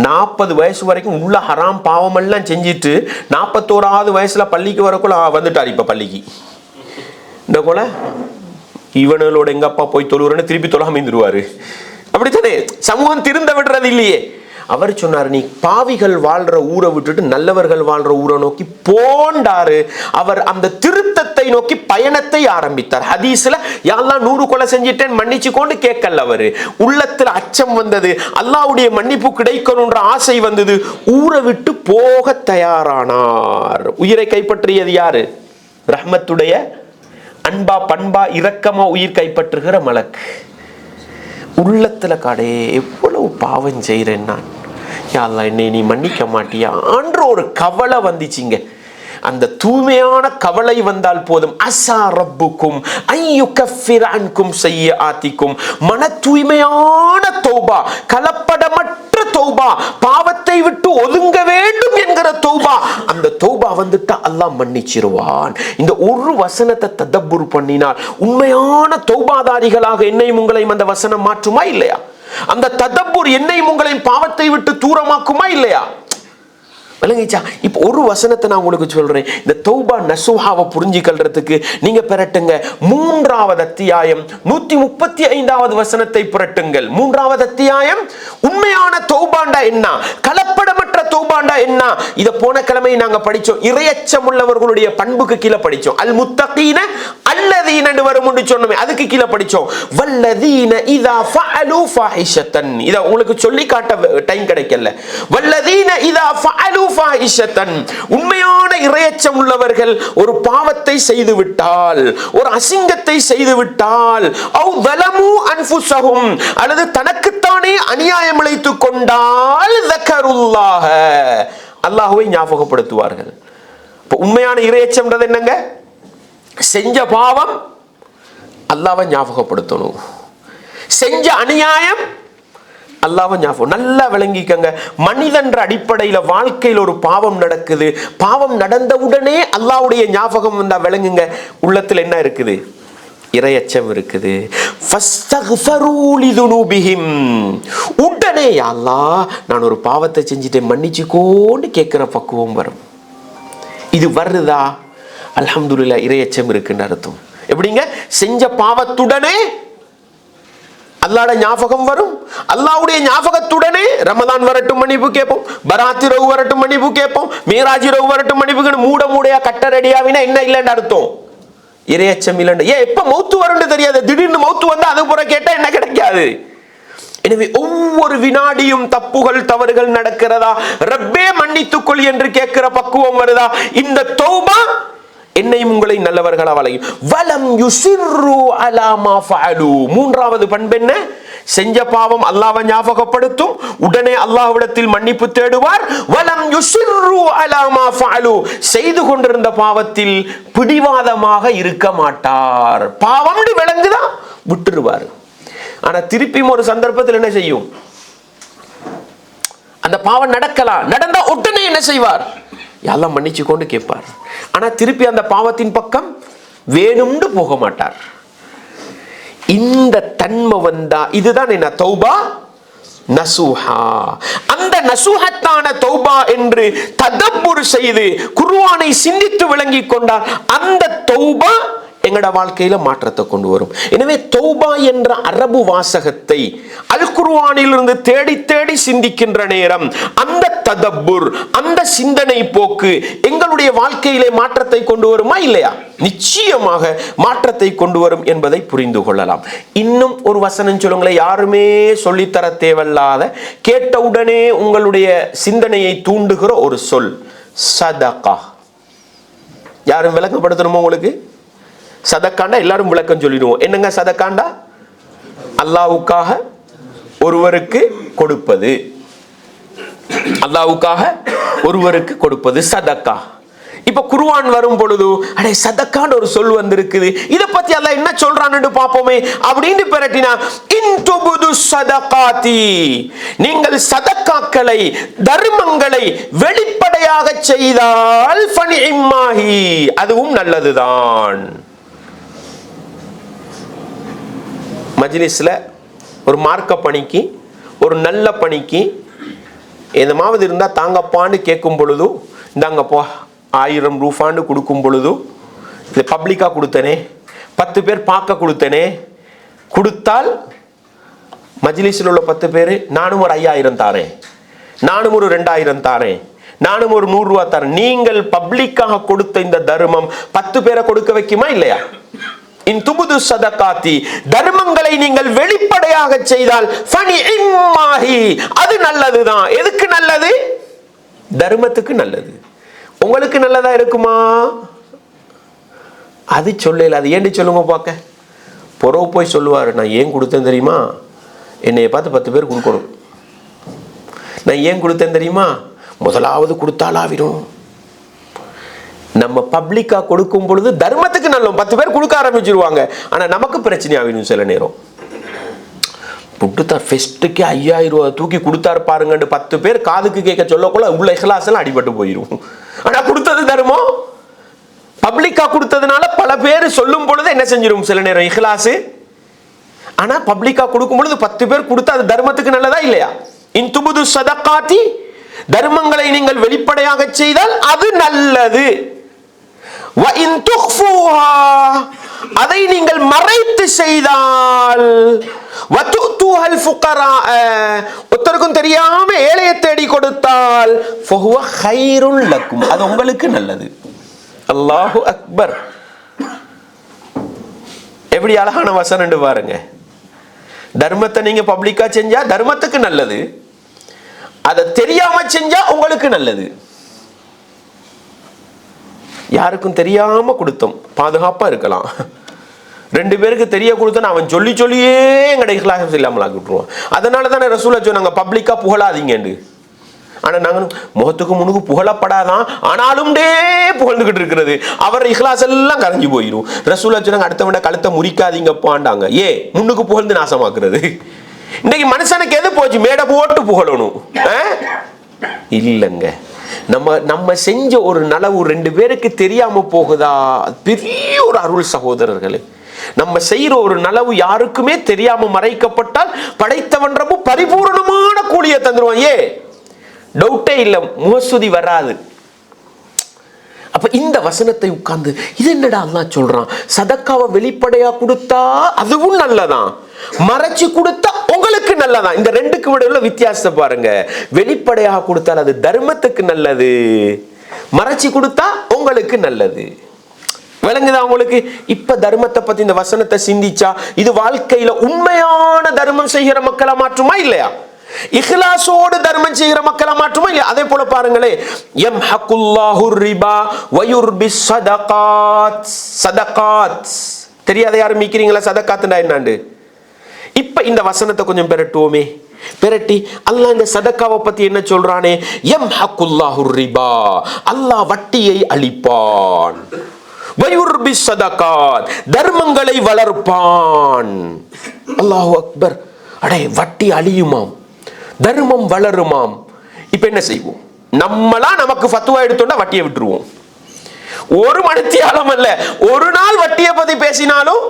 40 வயசு வரைக்கும் உள்ள ஹராம் பாவம் எல்லாம் செஞ்சிட்டு 41வது வயசுல பள்ளிக்கு வரக்குள்ள வந்துட்டார். இப்ப பள்ளிக்கு இந்த போல இவனோட எங்க அப்பா போய் தொழுவுறன்னு திருப்பி தொழாம இருந்துருவாரு. அப்படித்தானே சமூகம் திருந்த விடுறது இல்லையே. அவர் சொன்னார், நீ பாவிகள் வாழ்ற ஊரை விட்டுட்டு நல்லவர்கள் வாழ்ற ஊரை நோக்கி போண்டாரு. அவர் அந்த திருத்தத்தை நோக்கி பயணத்தை ஆரம்பித்தார். ஹதீஸ்ல யா அல்லாஹ் 100 கொலை செஞ்சிட்டேன் மன்னிச்சு கொண்டு கேட்கல. அவரு உள்ளத்துல அச்சம் வந்தது, அல்லாஹ்வுடைய மன்னிப்பு கிடைக்கணும்ன்ற ஆசை வந்தது. ஊரை விட்டு போக தயாரானார். உயிரை கைப்பற்றியது யாரு? ரஹ்மத்துடைய அன்பா பண்பா இரக்கமா உயிர் கைப்பற்றுகிற மலக். உள்ளத்துல காடே எவ்வளவு பாவம் செய்கிறேன் நான், யா அல்லாஹ் என்னை நீ மன்னிக்க மாட்டியா என்ற ஒரு கவலை வந்துச்சிங்க. அந்த தூய்மையான கவலை வந்தால் போதும். அஸா ரப்புக்கும் ஐயுகஃபிர அன்கும் ஸய்யிஆத்திக்கும், மன தூய்மையான தௌபா, கலப்படமற்ற தௌபா, பாவத்தை விட்டு ஒதுங்க வேண்டும் என்கிற தௌபா, அந்த தௌபா வந்துட்டா அல்லாஹ் மன்னிச்சிருவான். இந்த ஒரு வசனத்தை ததப்புர் பண்ணினால் உண்மையான தௌபாதாரிகளாக என்னையும் உங்களையும் அந்த வசனம் மாற்றுமா இல்லையா? அந்த ததப்புர் என்னையும் உங்களையும் பாவத்தை விட்டு தூரமாக்குமா இல்லையா? விளங்கிச்சா? இப்போ ஒரு வசனத்தை நான் உங்களுக்கு சொல்றேன். இந்த தௌபா நசுஹாவை புரிஞ்சுக்கிறதுக்கு நீங்க பெறட்டுங்க 3வது அத்தியாயம் 135வது வசனத்தை புரட்டுங்கள். 3வது அத்தியாயம் உண்மையான தௌபாண்டா என்ன, கலப்படமற்ற தௌபாண்டா என்ன, இத போன கிழமை நாங்க படிச்சோம். இறையச்சம் உள்ளவர்களுடைய பண்புக்கு கீழே படிச்சோம். அல் முத்தகீன அல்லதீன வரும்னு சொன்னோமே, அதுக்கு கீழே படிச்சோம். வல்லதீன இதா ஃபஅலு ஃபாஹிஷத்தன், இத உங்களுக்கு சொல்லி காட்ட டைம் கிடைக்கல. வல்லதீன இதா ஃபஅலு ஃபாஹிஷத்தன், உண்மையான இறையச்சம் உள்ளவர்கள் ஒரு பாவத்தை செய்து விட்டால், ஒரு அசிங்கத்தை செய்து விட்டால், அவ் வலமு அன்ஃபுஸஹும், அல்லது தனக்குத்தானே அநியாயம் இழைத்துக் கொண்டால், ஸக்கருல்லாஹ, அல்லாஹ்வை ஞாபகப்படுத்துவார்கள். உண்மையான இறையச்சம்ன்றது என்னங்க? செஞ்ச பாவம் அல்லாஹ்வை ஞாபகப்படுத்தணும், செஞ்ச அநியாயம் அல்லாஹ்வை ஞாபகம். நல்லா விளங்கிக்கங்க. மனிதன்ற அடிப்படையில வாழ்க்கையில் ஒரு பாவம் நடக்குது, பாவம் நடந்த உடனே அல்லாஹ்வுடைய ஞாபகம் வந்தா விளங்குங்க, உள்ளத்துல என்ன இருக்குது? இறையச்சம் இருக்குது. ஃபஸ்தக்ஃபரு லிதுனூபிஹிம், உடனே யா அல்லாஹ் நான் ஒரு பாவத்தை செஞ்சிட்டேன் மன்னிச்சுக்கோன்னு கேட்கிற பக்குவம் வரும். இது வருதா? அல்ஹம்துலில்லாஹ், இறையச்சம் இருக்குன்னு அர்த்தம். எப்படிங்க? செஞ்ச பாவத்துடனே அல்லாஹ்ட ஞாபகம் வரும். அல்லாஹ்வுடைய ஞாபகத்துடனே ரமதான் வரட்டும் மன்னிப்பு கேட்போம், பராத் இரவு வரட்டும் மன்னிப்பு கேட்போம், மீராஜ் இரவு வரட்டும் மன்னிப்பு. மூடையா கட்ட ரெடியாவினா என்ன இல்லைன்னு அர்த்தம்? இறையச்சம் இல்லைன்னு. ஏன் எப்ப மௌத்து வரும்னு தெரியாது, திடீர்னு மௌத்து வந்தா அது புற கேட்டா என்ன கிடைக்காது. எனவே ஒவ்வொரு வினாடியும் தப்புகள் தவறுகள் நடக்கிறதா, ரப்பே மன்னித்துக்கொள் என்று கேட்கிற பக்குவம் வருதா? இந்த தௌபா என்னையும் உங்களை நல்லவர்களா வளையும். வலம் யுசிர்ரு அலா மா ஃபஅலு, 3வது பண்பு என்ன? செஞ்ச பாவம் அல்லாஹ்வை ஞாபகப்படுத்தும், உடனே அல்லாஹ்விடத்தில் மன்னிப்பு தேடுவார். வலம் யுசிர்ரு அலா மா ஃபஅலு, செய்து கொண்டிருந்த பாவத்தில் பிடிவாதமாக இருக்க மாட்டார். பாவம்னு விளங்குதா விட்டுருவார். ஆனா திருப்பியும் ஒரு சந்தர்ப்பத்தில் என்ன செய்யும்? அந்த பாவம் நடக்கலாம், நடந்தா உடனே என்ன செய்வார்? எல்லாம் மன்னிச்சு கொண்டு கேட்பார். ஆனா திருப்பி அந்த பாவத்தின் பக்கம் வேணும்னு போக மாட்டார். இந்த தன்மை வந்தா இதுதான் என்ன? தௌபா நசுஹா. அந்த நசுஹத்தான தௌபா என்று ததப்புர் செய்து குர்ஆனை சிந்தித்து விளங்கி கொண்டால் அந்த தௌபா எங்கட வாழ்க்கையில மாற்றத்தை கொண்டு வரும். எனவே தௌபா என்ற அரபு வாசகத்தை அல் குர்ஆனிலிருந்து தேடி தேடி சிந்திக்கின்ற நேரம் அந்த ததப்புர், அந்த சிந்தனை போக்கு எங்களுடைய வாழ்க்கையிலே மாற்றத்தை கொண்டு வருமா இல்லையா? நிச்சயமாக மாற்றத்தை கொண்டு வரும் என்பதை புரிந்து கொள்ளலாம். இன்னும் ஒரு வசனம் சொல்லுங்களேன், யாருமே சொல்லித்தர தேவையில்லாத, கேட்டவுடனே உங்களுடைய சிந்தனையை தூண்டுகிற ஒரு சொல், சதகா. யாரும் விளக்கப்படுத்தணுமோ உங்களுக்கு? சதக்காண்டா எல்லாரும் விளக்கம் சொல்லிடுவோம். என்னங்க சதக்காண்டா? அல்லாஹ்வுக்காக ஒருவருக்கு கொடுப்பது, அல்லாஹ்வுக்காக ஒருவருக்கு கொடுப்பது சதக்கா. இப்ப குர்ஆன் வரும் பொழுது அடே சதக்கான்னு ஒரு சொல் வந்திருக்குது, இத பத்தி அல்லாஹ் என்ன சொல்றான்னு பாப்போமே அப்படின்னு பெரட்டினா, இன்துபுது சதகாதி, நீங்கள் சதக்காக்களை தர்மங்களை வெளிப்படையாக செய்தால் ஃபனிஇம்மாஹி, அதுவும் நல்லதுதான். மஜ்லிஸில் ஒரு மார்க்க பணிக்கு, ஒரு நல்ல பணிக்கு எதமாவது இருந்தால் தாங்கப்பான்னு கேட்கும் பொழுது, இந்தாங்கப்போ 1000 ரூபான்னு கொடுக்கும் பொழுது, இது பப்ளிக்காக கொடுத்தனே, 10 பேர் பார்க்க கொடுத்தனே, கொடுத்தால் மஜ்லிஸில் உள்ள 10 பேர் நானும் ஒரு 5000 தாரேன், நானும் ஒரு 2000 தாரேன், நானும் ஒரு 100 ரூபா தரேன். நீங்கள் பப்ளிக்காக கொடுத்த இந்த தர்மம் 10 பேரை கொடுக்க வைக்குமா இல்லையா? இன் துபுது சதகாத்தி, தர்மங்களை நீங்கள் வெளிப்படையாக செய்தால் ஃபனிஇம்மாஹி, அது நல்லதுதான். எதுக்கு நல்லது? தர்மத்துக்கு நல்லது. உங்களுக்கு நல்லதா இருக்குமா? அது சொல்லல. அது ஏண்டி சொல்லுங்க பார்க்க. பொறவு போய் சொல்லுவார், நான் ஏன் கொடுத்தேன் தெரியுமா? என்னைய பார்த்து 10 பேர் கொடுக்கணும். நான் ஏன் கொடுத்தேன் தெரியுமா? முதலாவது கொடுத்தாலாவிடும். நம்ம பப்ளிக்கா கொடுக்கும் பொழுது தர்மத்துக்கு நல்லோம், 10 பேர் கொடுக்க ஆரம்பிச்சிருவாங்க. ஆனா நமக்கு பிரச்சனை ஆகிடும். சில நேரம் புட்டுத்தார் ஃபெஸ்ட்டுக்கு 5000 ரூபா தூக்கி கொடுத்தாரு பாருங்கன்னு 10 பேர் காதுக்கு கேட்க சொல்லக்குள்ள உள்ள இஹ்லாஸ் எல்லாம் அடிபட்டு போயிடும். ஆனா கொடுத்தது தர்மம், பப்ளிக்கா கொடுத்ததுனால பல பேர் சொல்லும் பொழுது என்ன செஞ்சிடும் சில நேரம் இஹ்லாஸ். ஆனா பப்ளிக்கா கொடுக்கும் பொழுது 10 பேர் கொடுத்தா அது தர்மத்துக்கு நல்லதா இல்லையா? இன் துபுது சதகாத்தி, தர்மங்களை நீங்கள் வெளிப்படையாக செய்தால் அது நல்லது. வ இன் துக்ஃபூஹா, அதை நீங்கள் மறைத்து செய்தால், வ துஅத்துஹல் ஃபுகரா, ஒருத்தருக்கும் தெரியாம ஏழையை தேடி கொடுத்தால், ஃபஹுவ கைருல் லக்கும், அது உங்களுக்கு நல்லது. அல்லாஹு அக்பர். எப்படி அழகான வசனம் பாருங்க. தர்மத்தை நீங்க பப்ளிக்கா செஞ்சா தர்மத்துக்கு நல்லது, அதை தெரியாம செஞ்சா உங்களுக்கு நல்லது. யாருக்கும் தெரியாம கொடுத்தோம், பாதுகாப்பா இருக்கலாம். 2 பேருக்கு தெரிய கொடுத்தோம், அவன் சொல்லி சொல்லியே எங்கடைய இஹ்லாஸ் இல்லாமல் ஆக்கி விட்டுருவான். அதனால தானே ரசூலா சொன்னாங்க பப்ளிக்கா புகழாதீங்கன்னு. ஆனா நாங்க முகத்துக்கு முன்னுக்கு புகழப்படாதான், ஆனாலும் புகழ்ந்துகிட்டு இருக்கிறது, அவர் இஹ்லாஸ் எல்லாம் கரைஞ்சு போயிடும். ரசூலா சொன்னாங்க அடுத்தவன கழுத்தை முறிக்காதீங்கப்பாண்டாங்க. முன்னுக்கு புகழ்ந்து நாசமாக்குறது. இன்னைக்கு மனுஷனுக்கு எது போச்சு? மேடை போட்டு புகழணும் இல்லைங்க. நம்ம செஞ்ச ஒரு நலவு 2 பேருக்கு தெரியாம போகுதா, பெரிய ஒரு அருள் சகோதரர்களே. நம்ம செய்யற ஒரு நலவு யாருக்குமே தெரியாம மறைக்கப்பட்டால் படைத்தவன் ரொம்ப பரிபூர்ணமான கூலியை தந்துருவான். டவுட்டே இல்லை, முகஸ்துதி வராது. அப்ப இந்த வசனத்தை உட்கார்ந்து இது என்னடா அல்லாஹ் சொல்றான், சதக்காவை வெளிப்படையா கொடுத்தா அதுவும் நல்லதான், மறைச்சு கொடுத்தா உங்களுக்கு நல்லதான். இந்த 2க்கு இடையில வித்தியாசத்தை பாருங்க. வெளிப்படையாக கொடுத்தால் அது தர்மத்துக்கு நல்லது, மறைச்சு கொடுத்தா உங்களுக்கு நல்லது. விளங்குதா உங்களுக்கு? இப்ப தர்மத்தை பத்தி இந்த வசனத்தை சிந்திச்சா இது வாழ்க்கையில உண்மையான தர்மம் செய்கிற மக்களை மாற்றுமா இல்லையா? இஹ்லாஸோடு தர்மம் செய்கிற மக்களை மாற்றுமா இல்லையா? அதே போல பாருங்களே, யம்ஹகுல்லாஹு ரிபா வயுர்பிஸ் ஸதகாத். ஸதகாத் தெரியாத யாரும் மீக்கிறீங்களா? ஸதகாத்னா என்னன்னு இப்ப இந்த வசனத்தை கொஞ்சம் பெரட்டுவோமே. பெரட்டி அல்லாஹ் இந்த சதக்காவை பத்தி என்ன சொல்றானே, யம்ஹகுல்லாஹு ரிபா, அல்லாஹ் வட்டியை அழிப்பான், வயுர்பிஸ் ஸதகாத், தர்மங்களை வளர்ப்பான். அல்லாஹு அக்பர். அடே, வட்டி அழியுமாம், தர்மம் வளருமாம். இப்ப என்ன செய்வோம்? நம்மளா நமக்கு ஃபத்வா எடுத்தோம்னா வட்டியை விட்டுருவோம். ஒரு மணித்தியாலம் அல்ல, ஒரு நாள் வட்டியை பத்தி பேசினாலும்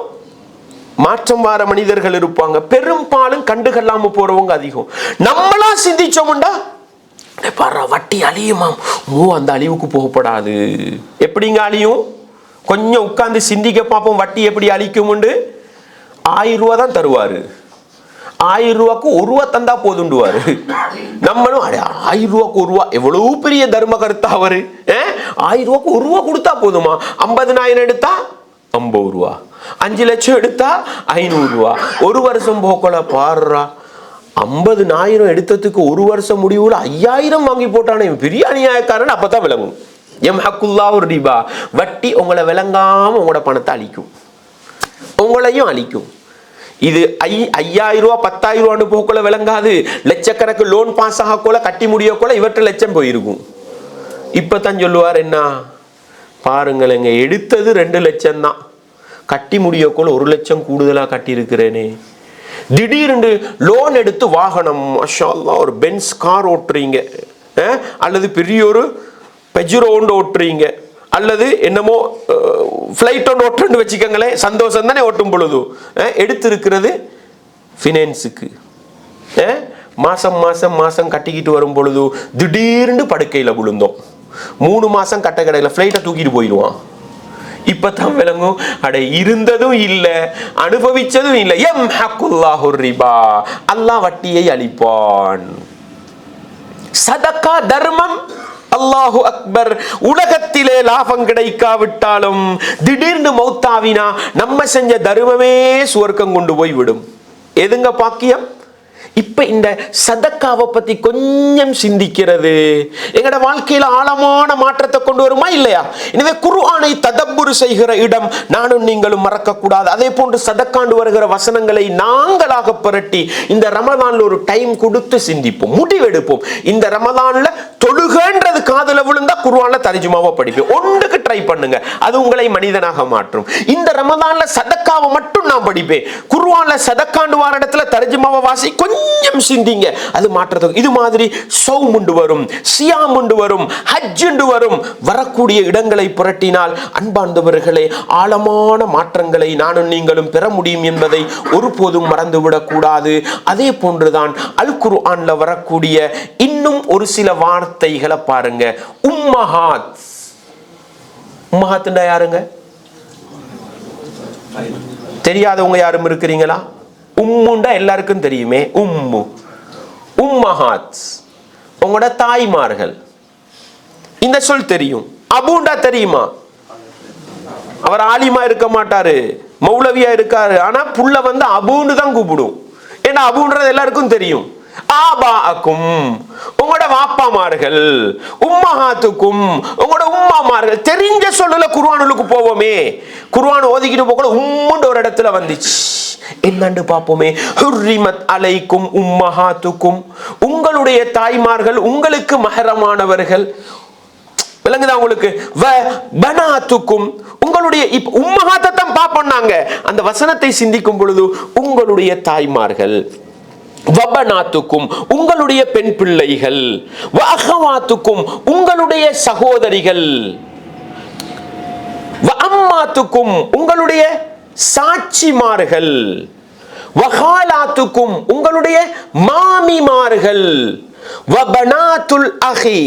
மாற்றம் வார மனிதர்கள் இருப்பாங்க. பெரும்பாலும் கண்டுகொள்ளாம போறவங்க அதிகம். நம்மளா சிந்திச்சோம்டா பாரு வட்டி அழியுமாம், அந்த அழிவுக்கு போகப்படாது. எப்படிங்க அழியும்? கொஞ்சம் உட்கார்ந்து சிந்திக்க பார்ப்போம். வட்டி எப்படி அழிக்கும்? 1000 ரூபா தான் தருவாரு, 1000 ரூபாய்க்கு 1 ரூபா தந்தா போதுண்டுவாரு. நம்மளும் 1000 ரூபாய்க்கு 1 ரூபா, எவ்வளவு பெரிய தர்ம கருத்தா அவரு. 1000 ரூபாய்க்கு 1 ரூபா கொடுத்தா போதுமா? 50,000 எடுத்தா 50 ரூபா, 5 லட்சம் எடுத்தா 500 ரூபா. 1 வருஷம் போக்கல பாருறா, 50,000 எடுத்ததுக்கு 1 வருஷம் முடிவுல 5000 வாங்கி போட்டானே பெரிய அநியாயக்காரன். அப்பதான் விளங்கும். யம்ஹகுல்லாஹு ரிபா, வட்டி உங்களை விளங்காம உங்களோட பணத்தை அழிக்கும், உங்களையும் அழிக்கும். இது 5000 ரூபா 10,000 ரூபான்னு போக்குள்ள விளங்காது. லட்சக்கணக்கு லோன் பாஸ் ஆகக்குள்ள கட்டி முடியக்குள்ள இவற்றை லட்சம் போயிருக்கும். இப்பதான் சொல்லுவார் என்ன பாருங்களேங்க, எடுத்தது 2 லட்சம் தான், கட்டி முடியக்குள்ள 1 லட்சம் கூடுதலா கட்டி இருக்கிறேனே. திடீர்னு லோன் எடுத்து வாகனம், மாஷா அல்லாஹ், ஒரு பென்ஸ் கார் ஓட்டுறீங்க, அல்லது பெரிய ஒரு பெஜுரோ ஒன்று ஓட்டுறீங்க, அல்லது என்னமோ ஃப்ளைட் ஒன்று ஓட்டுன்னு வச்சுக்கோங்களேன், சந்தோஷம் தானே ஓட்டும் பொழுது. எடுத்திருக்கிறது ஃபினான்ஸுக்கு. மாசம் மாசம் மாசம் கட்டிக்கிட்டு வரும் பொழுது திடீர்னு படுக்கையில் விழுந்தோம். 3 மாசம் கட்ட கடையில் ஃப்ளைட்டை தூக்கிட்டு போயிடுவான். இப்பதான் விளங்கும், அட இருந்ததும் இல்லை அனுபவிச்சதும் இல்லை. யம்ஹகுல்லாஹு ரிபா, அல்லாஹ் வட்டியை அளிப்பான். சதக்கா தர்மம், அல்லாஹு அக்பர். உலகத்திலே லாபம் கிடைக்காவிட்டாலும் திடீர்னு மௌத்தாவினா நம்ம செஞ்ச தர்மமே சுவர்க்கம் கொண்டு போய் விடும். எதுங்க பாக்கியம்? இப்ப இந்த சதக்காவை பத்தி கொஞ்சம் சிந்திக்கிறது எங்கட வாழ்க்கையில ஆழமான மாற்றத்தை கொண்டு வருமா இல்லையா? எனவே குர்ஆனை ததப்புர் செய்கிற இடம் நானும் நீங்களும் மறக்க கூடாது. அதே போன்று சதக்காண்டு வருகிற வசனங்களை நாங்களாக புரட்டி இந்த ரமதான்ல ஒரு டைம் கொடுத்து சிந்திப்போம், முடிவெடுப்போம். இந்த ரமதான்ல தொழுகன்றது காதுல விழுந்தா குர்ஆன்ல தர்ஜுமாவை படிப்போம். ஒன்றுக்கு ட்ரை பண்ணுங்க, அது உங்களை மனிதனாக மாற்றும். இந்த ரமதான்ல சதக்காவை மட்டும் நான் படிப்பேன், குர்ஆன்ல சதக்காண்டு வார இடத்துல தர்ஜுமாவை வாசி, கொஞ்சம் சிந்திங்க, அது மாற்றத்துக்கு. இது மாதிரி சௌம் உண்டு வரும், சியாம் உண்டு வரும், ஹஜ் உண்டு வரும். வரக்கூடிய இடங்களை புரட்டினால் அன்பார்ந்தவர்களே ஆழமான மாற்றங்களை நானும் நீங்களும் பெற முடியும் என்பதை ஒருபோதும் மறந்துவிடக் கூடாது. அதே போன்றுதான் அல் குர்ஆன்ல வரக்கூடிய இன்னும் ஒரு சில வார்த்தைகளை பாருங்க. உம்மஹாத். உம்மஹாத்னா யாருங்க? தெரியாதவங்க யாரும் இருக்கிறீங்களா? உம்முண்டா எல்லாருக்கும் தெரியுமே. உம்மு, உம்மஹாத், உங்களோட தாய்மார்கள். இந்த சொல் தெரியும். அபூண்டா தெரியுமா? அவர் ஆலிமா இருக்க மாட்டாரு, மௌலவியா இருக்காரு, ஆனா புள்ள வந்து அபூன்னு தான் கூப்பிடும். ஏன்னா அபூன்றது எல்லாருக்கும் தெரியும். ஆபாக்கும், உங்களோட வாப்பாமார்கள். உம்மஹாத்துக்கும், உங்களோட உம்மாமார்கள். தெரிஞ்ச சொல்லல குர்ஆனுக்கு போவோமே. குர்ஆன் ஓதிக்கிட்டு போகல உம்முன்ற ஒரு இடத்துல வந்துச்சு. என்னன்னு பார்ப்போமே. ஹுர்ரிமத் அலைக்கும் உம்மஹாத்துக்கும், உங்களுடைய தாய்மார்கள் உங்களுக்கு மஹரமானவர்கள். விளங்குதா உங்களுக்கு? வ பனாத்துக்கும், உங்களுடைய உம்மஹாத்தை தான் பார்ப்போம். அந்த வசனத்தை சிந்திக்கும் பொழுது உங்களுடைய தாய்மார்கள். வபனாத்துக்கும், உங்களுடைய பெண் பிள்ளைகள். வஅகவாத்துக்கும், உங்களுடைய சகோதரிகள். வஅம்மாத்துக்கும், உங்களுடைய சாட்சிமார்கள். வஹாலாத்துக்கும், உங்களுடைய மாமிமார்கள். வபனாத்துல் அஹி,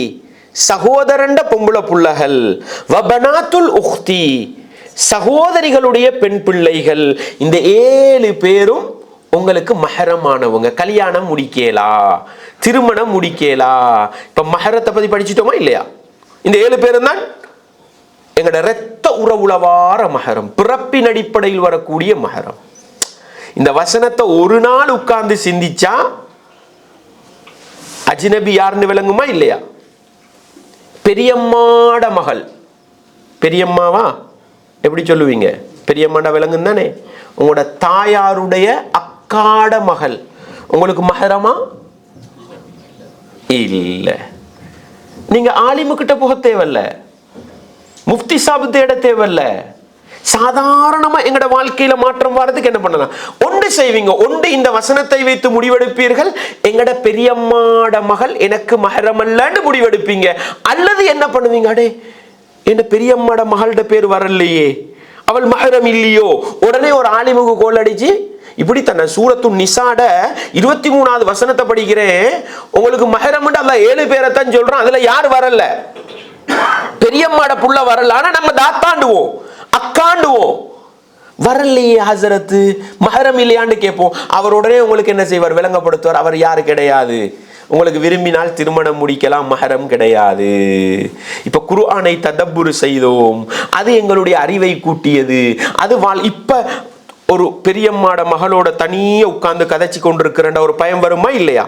சகோதரண்ட பொம்பளை புள்ளகள். வபனாத்துல் உக்தி, சகோதரிகளுடைய பெண் பிள்ளைகள். இந்த 7 பேரும் உங்களுக்கு மஹரமானவங்க. கல்யாணம் முடிக்கலா, திருமணம் முடிக்கலா. இப்ப மஹரத்தை பத்தி படிச்சுட்டோமா இல்லையா? இந்த 7 பேரும் தான் எங்களோட இரத்த உறவுளவார மஹரம், பிறப்பின் அடிப்படையில் வரக்கூடிய மஹரம். இந்த வசனத்தை ஒரு நாள் உட்கார்ந்து சிந்திச்சா அஜ்னபி யாருன்னு விளங்குமா இல்லையா? பெரியம்மாட மகள். பெரியம்மாவா எப்படி சொல்லுவீங்க? பெரியம்மாட விளங்கும் தானே. உங்களோட தாயாருடைய அக்காட மகள் உங்களுக்கு மஹரமா இல்ல. நீங்க ஆலிமுக்கிட்ட போக தேவையில்ல, முஃப்தி சாபு தேட தேவையில்ல. சாதாரணமா எங்கட வாழ்க்கையில மாற்றம் வர்றதுக்கு என்ன பண்ணலாம்? ஒன்று செய்வீங்க. ஒன்று இந்த வசனத்தை வைத்து முடிவெடுப்பீர்கள், எங்கட பெரியம்மாட மகள் எனக்கு மஹரம் அல்லன்னு முடிவெடுப்பீங்க. அல்லது என்ன பண்ணுவீங்க? அடே என்ன பெரியம்மாட மகளோட பேர் வரலையே, அவள் மஹரம் இல்லையோ, உடனே ஒரு ஆலிமுக்கு கோல் அடிச்சு இப்படித்தான சூரத்து நிசாட 23வது வசனத்தை படிக்கிறேன். உங்களுக்கு மஹரம் அல்லாஹ் 7 பேரை தான் சொல்றான், அதுல யார் வரல? பெரியம்மாட புள்ள வரல. ஆனா நம்ம தாத்தாண்டுவோம், அக்காண்டுவோம். வரலையே ஹசரத்து, மஹரம் இல்லையான்னு கேட்போம். அவர் உடனே உங்களுக்கு என்ன செய்வார்? விளங்கப்படுத்துவார், அவர் யாரு கிடையாது, உங்களுக்கு விரும்பினால் திருமணம் முடிக்கலாம், மஹரம் கிடையாது. இப்ப குர்ஆனை ததப்புர் செய்தோம், அது எங்களுடைய அறிவை கூட்டியது. அது இப்ப ஒரு பெரியம்மாட மகளோட தனியே உட்கார்ந்து கதைச்சு கொண்டிருக்கிற ஒரு பயம் வருமா இல்லையா?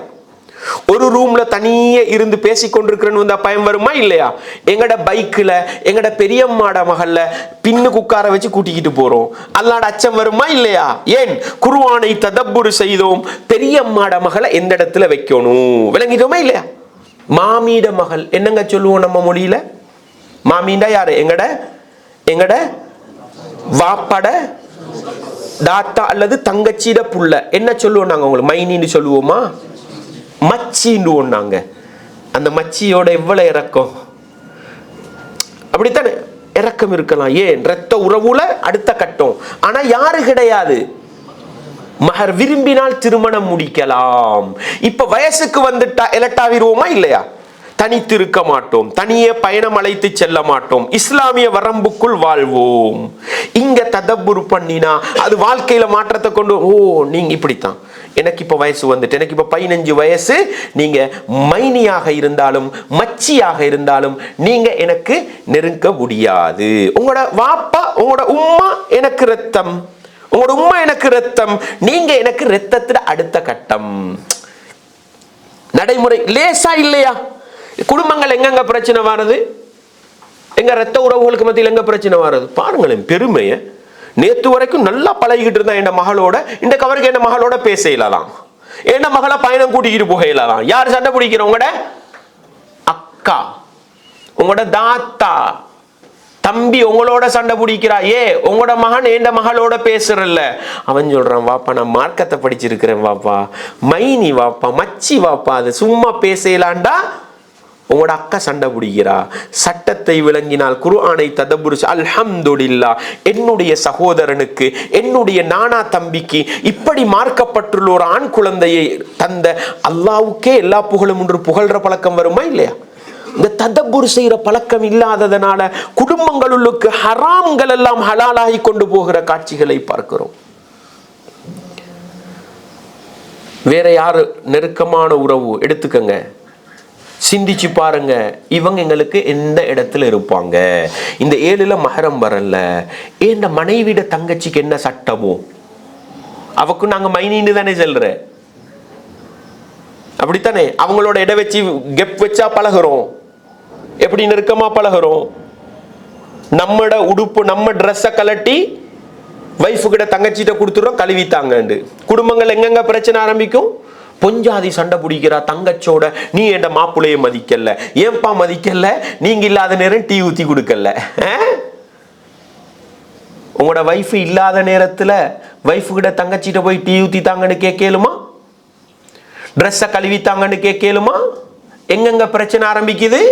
ஒரு ரூம்ல தனியே இருந்து பேசிக்கொண்டிருக்கிறேன்னு பயம் வருமா இல்லையா? எங்கட பைக்ல எங்கட பெரியம்மாட மகள்ல பின்னுக்கு உட்கார வச்சு கூட்டிக்கிட்டு போறோம். அல்லாட அச்சம் வருமா இல்லையா? ஏன்? குர்ஆனை ததப்புர் செய்தோம், பெரியம்மாட மகளை எந்த இடத்துல வைக்கணும் விளங்கிட்டோமா இல்லையா? மாமீட மகள் என்னங்க சொல்லுவோம் நம்ம மொழியில? மாமீண்டா யாரு? எங்கட வாப்பட தாத்தா அல்லது தங்கச்சிட புள்ள. என்ன சொல்லுவோம் நாங்க? உங்களுக்கு மைனின்னு சொல்லுவோமா? மச்சின்னு ஒண்ணாங்க. அந்த மச்சியோட எவ்வளவு இறக்கம், அப்படித்தானே? இறக்கம் இருக்கலாம். ஏன்? இரத்த உறவுல அடுத்த கட்டம். ஆனா யாரு கிடையாது? மஹர் விரும்பினால் திருமணம் முடிக்கலாம். இப்ப வயசுக்கு வந்துட்டா எலட்டாவிருவோமா இல்லையா? தனித்து இருக்க மாட்டோம், தனியே பயணம் அழைத்து செல்ல மாட்டோம், இஸ்லாமிய வரம்புக்குள் வாழ்வோம். இங்க ததப்புர் பண்ணினா அது வாழ்க்கையில மாற்றத்தை கொண்டு, ஓ நீங்க இப்படித்தான், எனக்கு இப்ப வயசு வந்துட்டு, எனக்கு இப்ப 15 வயசு, நீங்க மைனியாக இருந்தாலும் மச்சியாக இருந்தாலும் நீங்க எனக்கு நெருங்க முடியாது. உங்களோட வாப்பா உங்களோட உம்மா எனக்கு ரத்தம், உங்களோட உம்மா எனக்கு ரத்தம், நீங்க எனக்கு ரத்தத்துல அடுத்த கட்டம். நடைமுறை லேசா இல்லையா? குடும்பங்கள் எங்கெங்க பிரச்சனை வருது, எங்க ரத்த உறவுகளுக்கு மத்தியில் எங்க பிரச்சனை வருது பாருங்களேன். பெருமையை நேத்து வரைக்கும் நல்லா பழகிட்டு இருந்தா என் மகளோட, இன்றைக்கு அவருக்கு என்ன மகளோட பேச இயலாம், என்ன மகளை பயணம் கூட்டிக்கிட்டு போக இயலாம். யார் சண்டை பிடிக்கிற? உங்களோட அக்கா, உங்களோட தாத்தா, தம்பி உங்களோட சண்டை பிடிக்கிறா. ஏ உங்களோட மகன் என் மகளோட பேசுறல்ல, அவன் சொல்றான் வாப்பா நான் மார்க்கத்தை படிச்சிருக்கிறேன் வாப்பா, மைனி வாப்பா, மச்சி வாப்பா, அது சும்மா பேசலாண்டா உங்களோட அக்கா சண்டை பிடிக்கிறா. சட்டத்தை விளங்கினால், குர்ஆனை ததப்புர், அல்ஹம்துலில்லாஹ் என்னுடைய சகோதரனுக்கு, என்னுடைய நானா தம்பிக்கு இப்படி மார்க்கப்பட்டுள்ள ஒரு ஆண் குழந்தையை தந்த அல்லாஹ்வுக்கே எல்லா புகழும் என்று புகழ்ற பழக்கம் வருமா இல்லையா? இந்த ததப்புர் செய்யற பழக்கம் இல்லாததனால குடும்பங்களுக்கு ஹராம்கள் எல்லாம் ஹலாலாகி கொண்டு போகிற காட்சிகளை பார்க்கிறோம். வேற யாரு நெருக்கமான உறவு எடுத்துக்கங்க, சிந்திச்சு பாருங்க, இவங்க எங்களுக்கு எந்த இடத்துல இருப்பாங்க. இந்த 7ல மஹரம் வரல, இந்த மனைவிட தங்கச்சிக்கு என்ன சட்டமோ அவக்கு நாங்க மைனின்னு தானே சொல்ற, அப்படித்தானே? அவங்களோட இட வச்சு கெப் வச்சா பழகுறோம், எப்படி நெருக்கமா பழகுறோம். நம்மட உடுப்பு நம்ம ட்ரெஸ்ஸை கலட்டி வைஃபு கிட்ட தங்கச்சிட்ட கொடுத்துறோம், கழுவித்தாங்க. குடும்பங்கள் எங்கெங்க பிரச்சனை ஆரம்பிக்கும்? பொஞ்சாதி சண்டை பிடிக்கிறா தங்கச்சோட, நீ என் மாப்பிள்ளைய மதிக்கல, ஏன்பா மதிக்கல, நீங்க இல்லாத நேரம் டீ ஊத்தி கொடுக்கல. உங்களோட வைஃப் இல்லாத நேரத்துல வைஃபு கிட்ட தங்கச்சிட்ட போய் டீ ஊத்தி தாங்கன்னு கேட்கலுமா? ட்ரெஸ்ஸை கழுவித்தாங்கன்னு கேட்கலுமா? எங்கெங்க பிரச்சனை ஆரம்பிக்குது?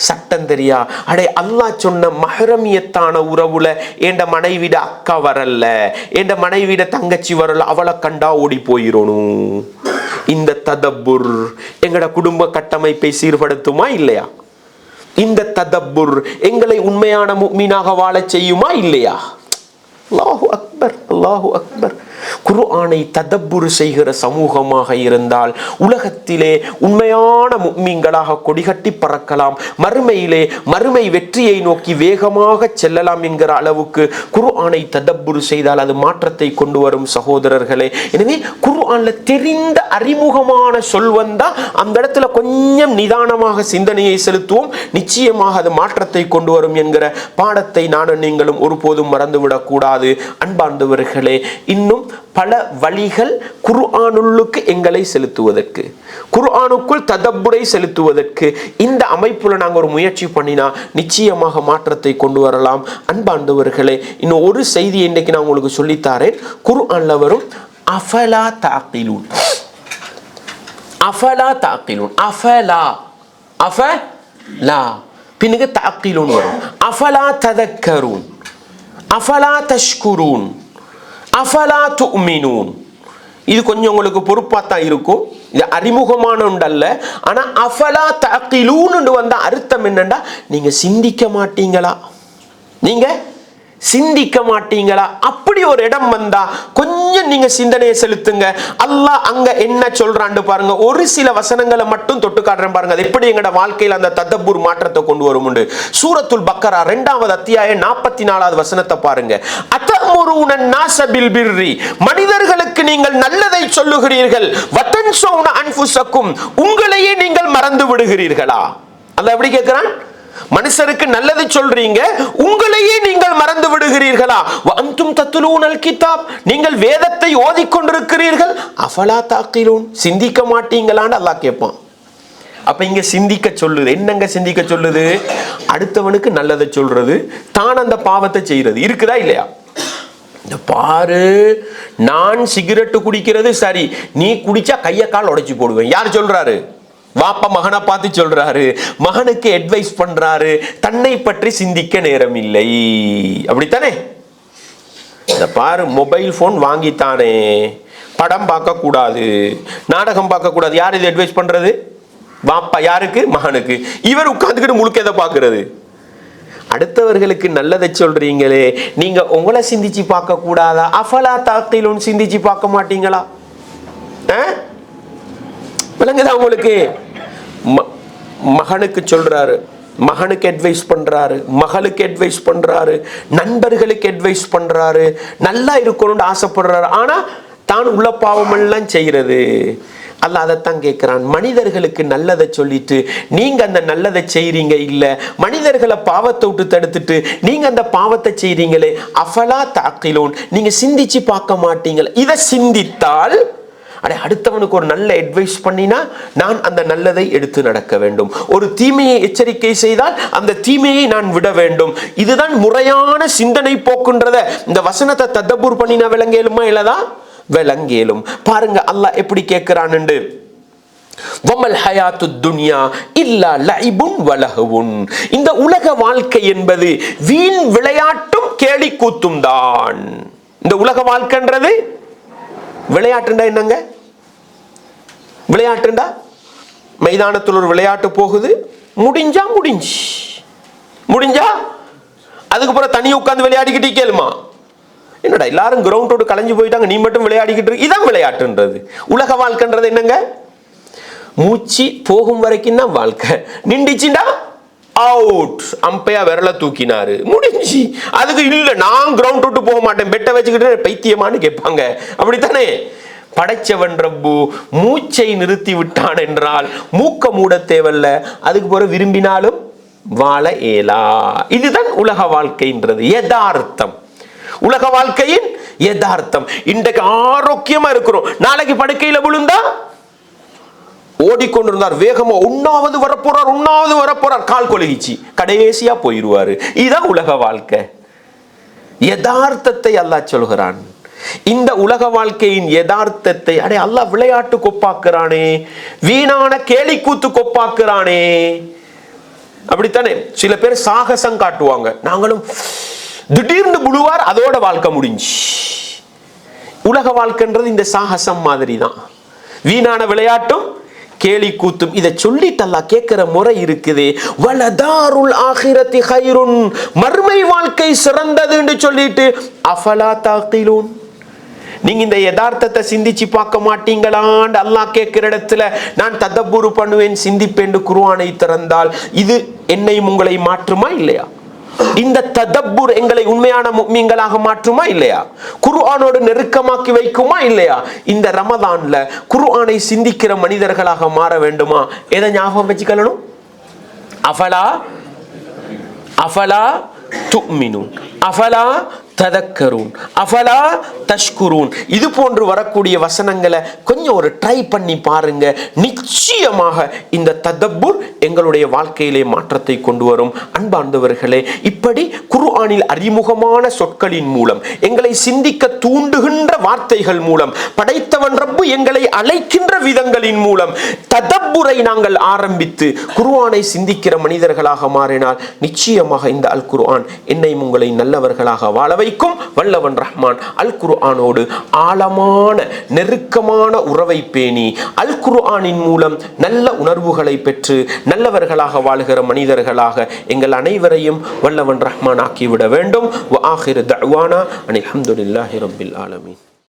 சட்டம் தெரியா? அடே அல்லாஹ் சொன்ன மஹரமியத்தான உறவுல என் மனைவிட அக்கா வரல, என் மனைவிட தங்கச்சி வரல, அவளை கண்டா ஓடி போயிடணும். இந்த ததப்புர் எங்கட குடும்ப கட்டமைப்பை சீர்படுத்துமா இல்லையா? இந்த ததப்புர் எங்களை உண்மையான முஃமினாக வாழச் செய்யுமா இல்லையா? அல்லாஹு அக்பர், அல்லாஹு அக்பர். குர்ஆனை ததப்புர் செய்கிற சமூகமாக இருந்தால் உலகத்திலே உண்மையான முஃமின்களாக கொடிகட்டி பறக்கலாம், மறுமையிலே மறுமை வெற்றியை நோக்கி வேகமாக செல்லலாம் என்கிற அளவுக்கு குர்ஆனை ததப்புர் செய்தால் அது மாற்றத்தை கொண்டு வரும் சகோதரர்களே. எனவே குர்ஆன்ல தெரிந்த அறிமுகமான சொல் வந்தா அந்த இடத்துல கொஞ்சம் நிதானமாக சிந்தனையை செலுத்துவோம், நிச்சயமாக அது மாற்றத்தை கொண்டு வரும் என்கிற பாடத்தை நானும் நீங்களும் ஒருபோதும் மறந்துவிடக் கூடாது. அன்பார்ந்தவர்களே, இன்னும் பல வழிகள் குர்ஆனுக்கு எங்களை செலுத்துவதற்கு, குர்ஆனுக்குள் ததப்புரை செலுத்துவதற்கு இந்த அமைப்புல நாங்கள் ஒரு முயற்சி பண்ணினா நிச்சயமாக மாற்றத்தை கொண்டு வரலாம். அன்பார்ந்தவர்களே, இன்னும் ஒரு செய்தி இன்னைக்கு நான் உங்களுக்கு சொல்லித்தாரேன். குர்ஆன்ல வரும் அஃபலா தஅகிலூன், அஃபலா தஅகிலூன், அஃபலா அஃபலா பின்னுக்கு தஅகிலூன் வரும். அஃபலா ததக்கரூன், அஃபலா தஷ்குரூன், அஃபலா துமினூன். இது கொஞ்சம் உங்களுக்கு பொறுப்பா தான் இருக்கும், இது அறிமுகமான உண்டல்ல. ஆனா அஃபலா தஅகிலூன் வந்த அர்த்தம் என்னன்னா, நீங்க சிந்திக்க மாட்டீங்களா, நீங்க சிந்திக்க மாட்டீங்களா? அப்படி ஒரு இடம் வந்தா கொஞ்சம் நீங்க சிந்தனையை செலுத்துங்க. அல்லாஹ் அங்க என்ன சொல்றான்னு பாருங்க. ஒரு சில வசனங்களை மட்டும் தொட்டு காட்டுறேன் பாருங்க, அது எப்படி எங்கட வாழ்க்கையில் அந்த ததப்புர் மாற்றத்தை கொண்டு வரும். சூரத்துல் பக்கரா 2வது அத்தியாயம் 44வது வசனத்தை பாருங்க. அத்தமுருன நாஸ பில் பிர்ரி, மனிதர்களுக்கு நீங்கள் நல்லதை சொல்லுகிறீர்கள், வதன்சௌன அன்ஃபுஸக்கும், உங்களையே நீங்கள் மறந்து விடுகிறீர்களா? அல்லாஹ் எப்படி கேட்கிறான்? மனுஷருக்கு நல்லது சொல்றீங்க, உங்களையே நீங்கள் மறந்து விடுகிறீர்களா? வஅன்தும் தத்லூனல் கிதாப், நீங்கள் வேதத்தை ஓதிக்கொண்டிருக்கிறீர்கள், அஃபலா தஅகிலூன், சிந்திக்க மாட்டீங்களான்னு அல்லாஹ் கேட்பான். அப்ப இங்க சிந்திக்க சொல்லுது. என்னங்க சிந்திக்க சொல்லுது? அடுத்தவனுக்கு நல்லதை சொல்றது, தான் அந்த பாவத்தை செய்யறது இருக்குதா இல்லையா? பாரு, நான் சிகரெட்டு குடிக்கிறது சரி, நீ குடிச்சா கைய கால் உடைச்சு போடுவேன். யார் சொல்றாரு? வாப்பா மகனை பார்த்து சொல்றாரு, மகனுக்கு அட்வைஸ் பண்றாரு, தன்னை பற்றி சிந்திக்க நேரம் இல்லை. அப்படித்தானே? இந்த பாரு, மொபைல் ஃபோன் வாங்கித்தானே, படம் பார்க்கக்கூடாது, நாடகம் பார்க்கக்கூடாது. யார் இது அட்வைஸ் பண்ணுறது? வாப்பா. யாருக்கு? மகனுக்கு. இவர் உட்காந்துக்கிட்டு முழுக்க எதை பார்க்கறது? அடுத்தவர்களுக்கு நல்லதை சொல்றீங்களே, நீங்க உங்களை சிந்திச்சு பார்க்க கூடாதா? அஃபலா தாக்கிலூன், சிந்திச்சு பார்க்க மாட்டீங்களா? விளங்குதா உங்களுக்கு? மகனுக்கு சொல்றாரு, மகனுக்கு அட்வைஸ் பண்றாரு, மகளுக்கு அட்வைஸ் பண்றாரு, நண்பர்களுக்கு அட்வைஸ் பண்றாரு, நல்லா இருக்கணும்னு ஆசைப்படுறாரு. ஆனா தான் உள்ள பாவமெல்லாம் செய்யறது. அல்லாஹ் அதைத்தான் கேட்கிறான். மனிதர்களுக்கு நல்லதை சொல்லிட்டு நீங்க அந்த நல்லதை செய்றீங்க இல்ல, மனிதர்களை பாவத்தை விட்டு தடுத்துட்டு நீங்க அந்த பாவத்தை செய்றீங்களே, அஃபலா தாக்கிலூன், நீங்க சிந்திச்சு பார்க்க மாட்டீங்களா? இதை சிந்தித்தால் அடுத்தவனுக்கு ஒரு நல்ல அட்வைஸ் பண்ணினா நான் அந்த நல்லதை எடுத்து நடக்க வேண்டும். ஒரு தீமையை எச்சரிக்கை செய்தால் அந்த தீமையை நான் விட வேண்டும். இதுதான் முறையான சிந்தனை போக்குன்றத இந்த வசனத்தை ததப்பூர் பண்ணினா விளங்கேலுமா இல்லதா? விளங்கேலும். பாருங்க அல்லாஹ் எப்படி கேட்கிறான்னு. வமல் ஹயாத்துத் துன்யா இல்லா லைபுன் வலஹுன், இந்த உலக வாழ்க்கை என்பது வீண் விளையாட்டும் கேலி கூத்தும் தான். இந்த உலக வாழ்க்கைன்றது விளையாட்டுண்டா என்னங்க? விளையாட்டுண்டா மைதானத்தில் ஒரு விளையாட்டு போகுது, முடிஞ்சா முடிஞ்சா அதுக்கப்புறம் தனியா உட்கார்ந்து விளையாடிக்கிட்டே கேளுமா? என்னடா எல்லாரும் கிரவுண்டோடு கலைஞ்சு போயிட்டாங்க, நீ மட்டும் விளையாடிக்கிட்டு இருக்கு. இதான் விளையாட்டுன்றது. உலக வாழ்க்கைன்றது என்னங்க? மூச்சு போகும் வரைக்கும் தான் வாழ்க்கை. நின்றுச்சுண்டா அவுட், அம்பையா விரல தூக்கினாரு, முடிஞ்சு. அதுக்கு இல்ல நான் கிரவுண்ட் விட்டு போக மாட்டேன், பெட்டை வச்சுக்கிட்டு பைத்தியமானு கேட்பாங்க. அப்படித்தானே? படைச்சவன் ரப்பு மூச்சை நிறுத்தி விட்டான் என்றால் மூக்க மூட தேவல்ல, அதுக்கு பிறகு விரும்பினாலும் வாழ இயலா. இதுதான் உலக வாழ்க்கைன்றது, யதார்த்தம். உலக வாழ்க்கையின் யதார்த்தம். இன்றைக்கு ஆரோக்கியமா இருக்கிறோம், நாளைக்கு படுக்கையில விழுந்தா ஓடிக்கொண்டிருந்தார் வேகமா, உண்ணாவது வரப்போறார், கால் கொலகிச்சு கடைசியா போயிருவாரு. இதுதான் உலக வாழ்க்கை. யதார்த்தத்தை அல்லாஹ் சொல்கிறான். இந்த உலக வாழ்க்கையின் யதார்த்தத்தை அல்லாஹ் விளையாட்டு கொப்பாக்குறானே, வீணான கேலி கூத்து கொப்பாக்குறானே. அப்படித்தானே சில பேர் சாகசம் காட்டுவாங்க, நாங்களும் திடீர்னு புழுவார், அதோட வாழ்க்கை முடிஞ்சு. உலக வாழ்க்கைன்றது இந்த சாகசம் மாதிரி தான், வீணான விளையாட்டும் கேலி கூத்தும். இதை சொல்லிட்டு அல்லாஹ் கேட்கிற முறை இருக்குது, வலதாருல் ஆகிரத்தி கைருன், மறுமை வாழ்க்கை சிறந்தது என்று சொல்லிட்டு அஃபலா தாக்கிலூன், நீங்க இந்த யதார்த்தத்தை சிந்திச்சு பார்க்க மாட்டீங்களான்னு அல்லாஹ் கேட்கிற இடத்துல நான் ததப்புரு பண்ணுவேன், சிந்திப்பேன் குர்ஆனை திறந்தால் இது என்னையும் உங்களை மாற்றுமா இல்லையா? இந்த ததப்புர் எங்களை உண்மையான முஃமின்களாக மாற்றுமா இல்லையா? குர்ஆனோடு நெருக்கமாக்கி வைக்குமா இல்லையா? இந்த ரமதான்ல குர்ஆனை சிந்திக்கிற மனிதர்களாக மாற வேண்டுமா? எதை ஞாபகம் வச்சுக்கணும்? அஃபலா அஃபலா துமினூன், அஃபலா ததக்கரூன், அஃபலா தஷ்குரூன். இது போன்று வரக்கூடிய வசனங்களை கொஞ்சம் ஒரு ட்ரை பண்ணி பாருங்க. நிச்சயமாக இந்த ததப்புர் எங்களுடைய வாழ்க்கையிலே மாற்றத்தை கொண்டு வரும். அன்பார்ந்தவர்களே, இப்படி குர்ஆனில் அறிமுகமான சொற்களின் மூலம், எங்களை சிந்திக்க தூண்டுகின்ற வார்த்தைகள் மூலம், படைத்தவன் ரப்பு எங்களை அழைக்கின்ற விதங்களின் மூலம் ததப்புரை நாங்கள் ஆரம்பித்து குர்ஆனை சிந்திக்கிற மனிதர்களாக மாறினால் நிச்சயமாக இந்த அல் குர்ஆன் என்னை உங்களை நல்லவர்களாக வாழ வைக்கும். வல்லவன் ரஹ்மான் அல் குர்ஆனோடு ஆழமான நெருக்கமான உறவை பேணி அல் குர்ஆனின் மூலம் நல்ல உணர்வுகளை பெற்று நல்லவர்களாக வாழ்கிற மனிதர்களாக எங்கள் அனைவரையும் வல்லவன் ரஹ்மான் ஆக்கிவிட வேண்டும். வ ஆகிரு தஅவானா அனில் ஹம்துலில்லாஹி ரப்பில் ஆலமீன்.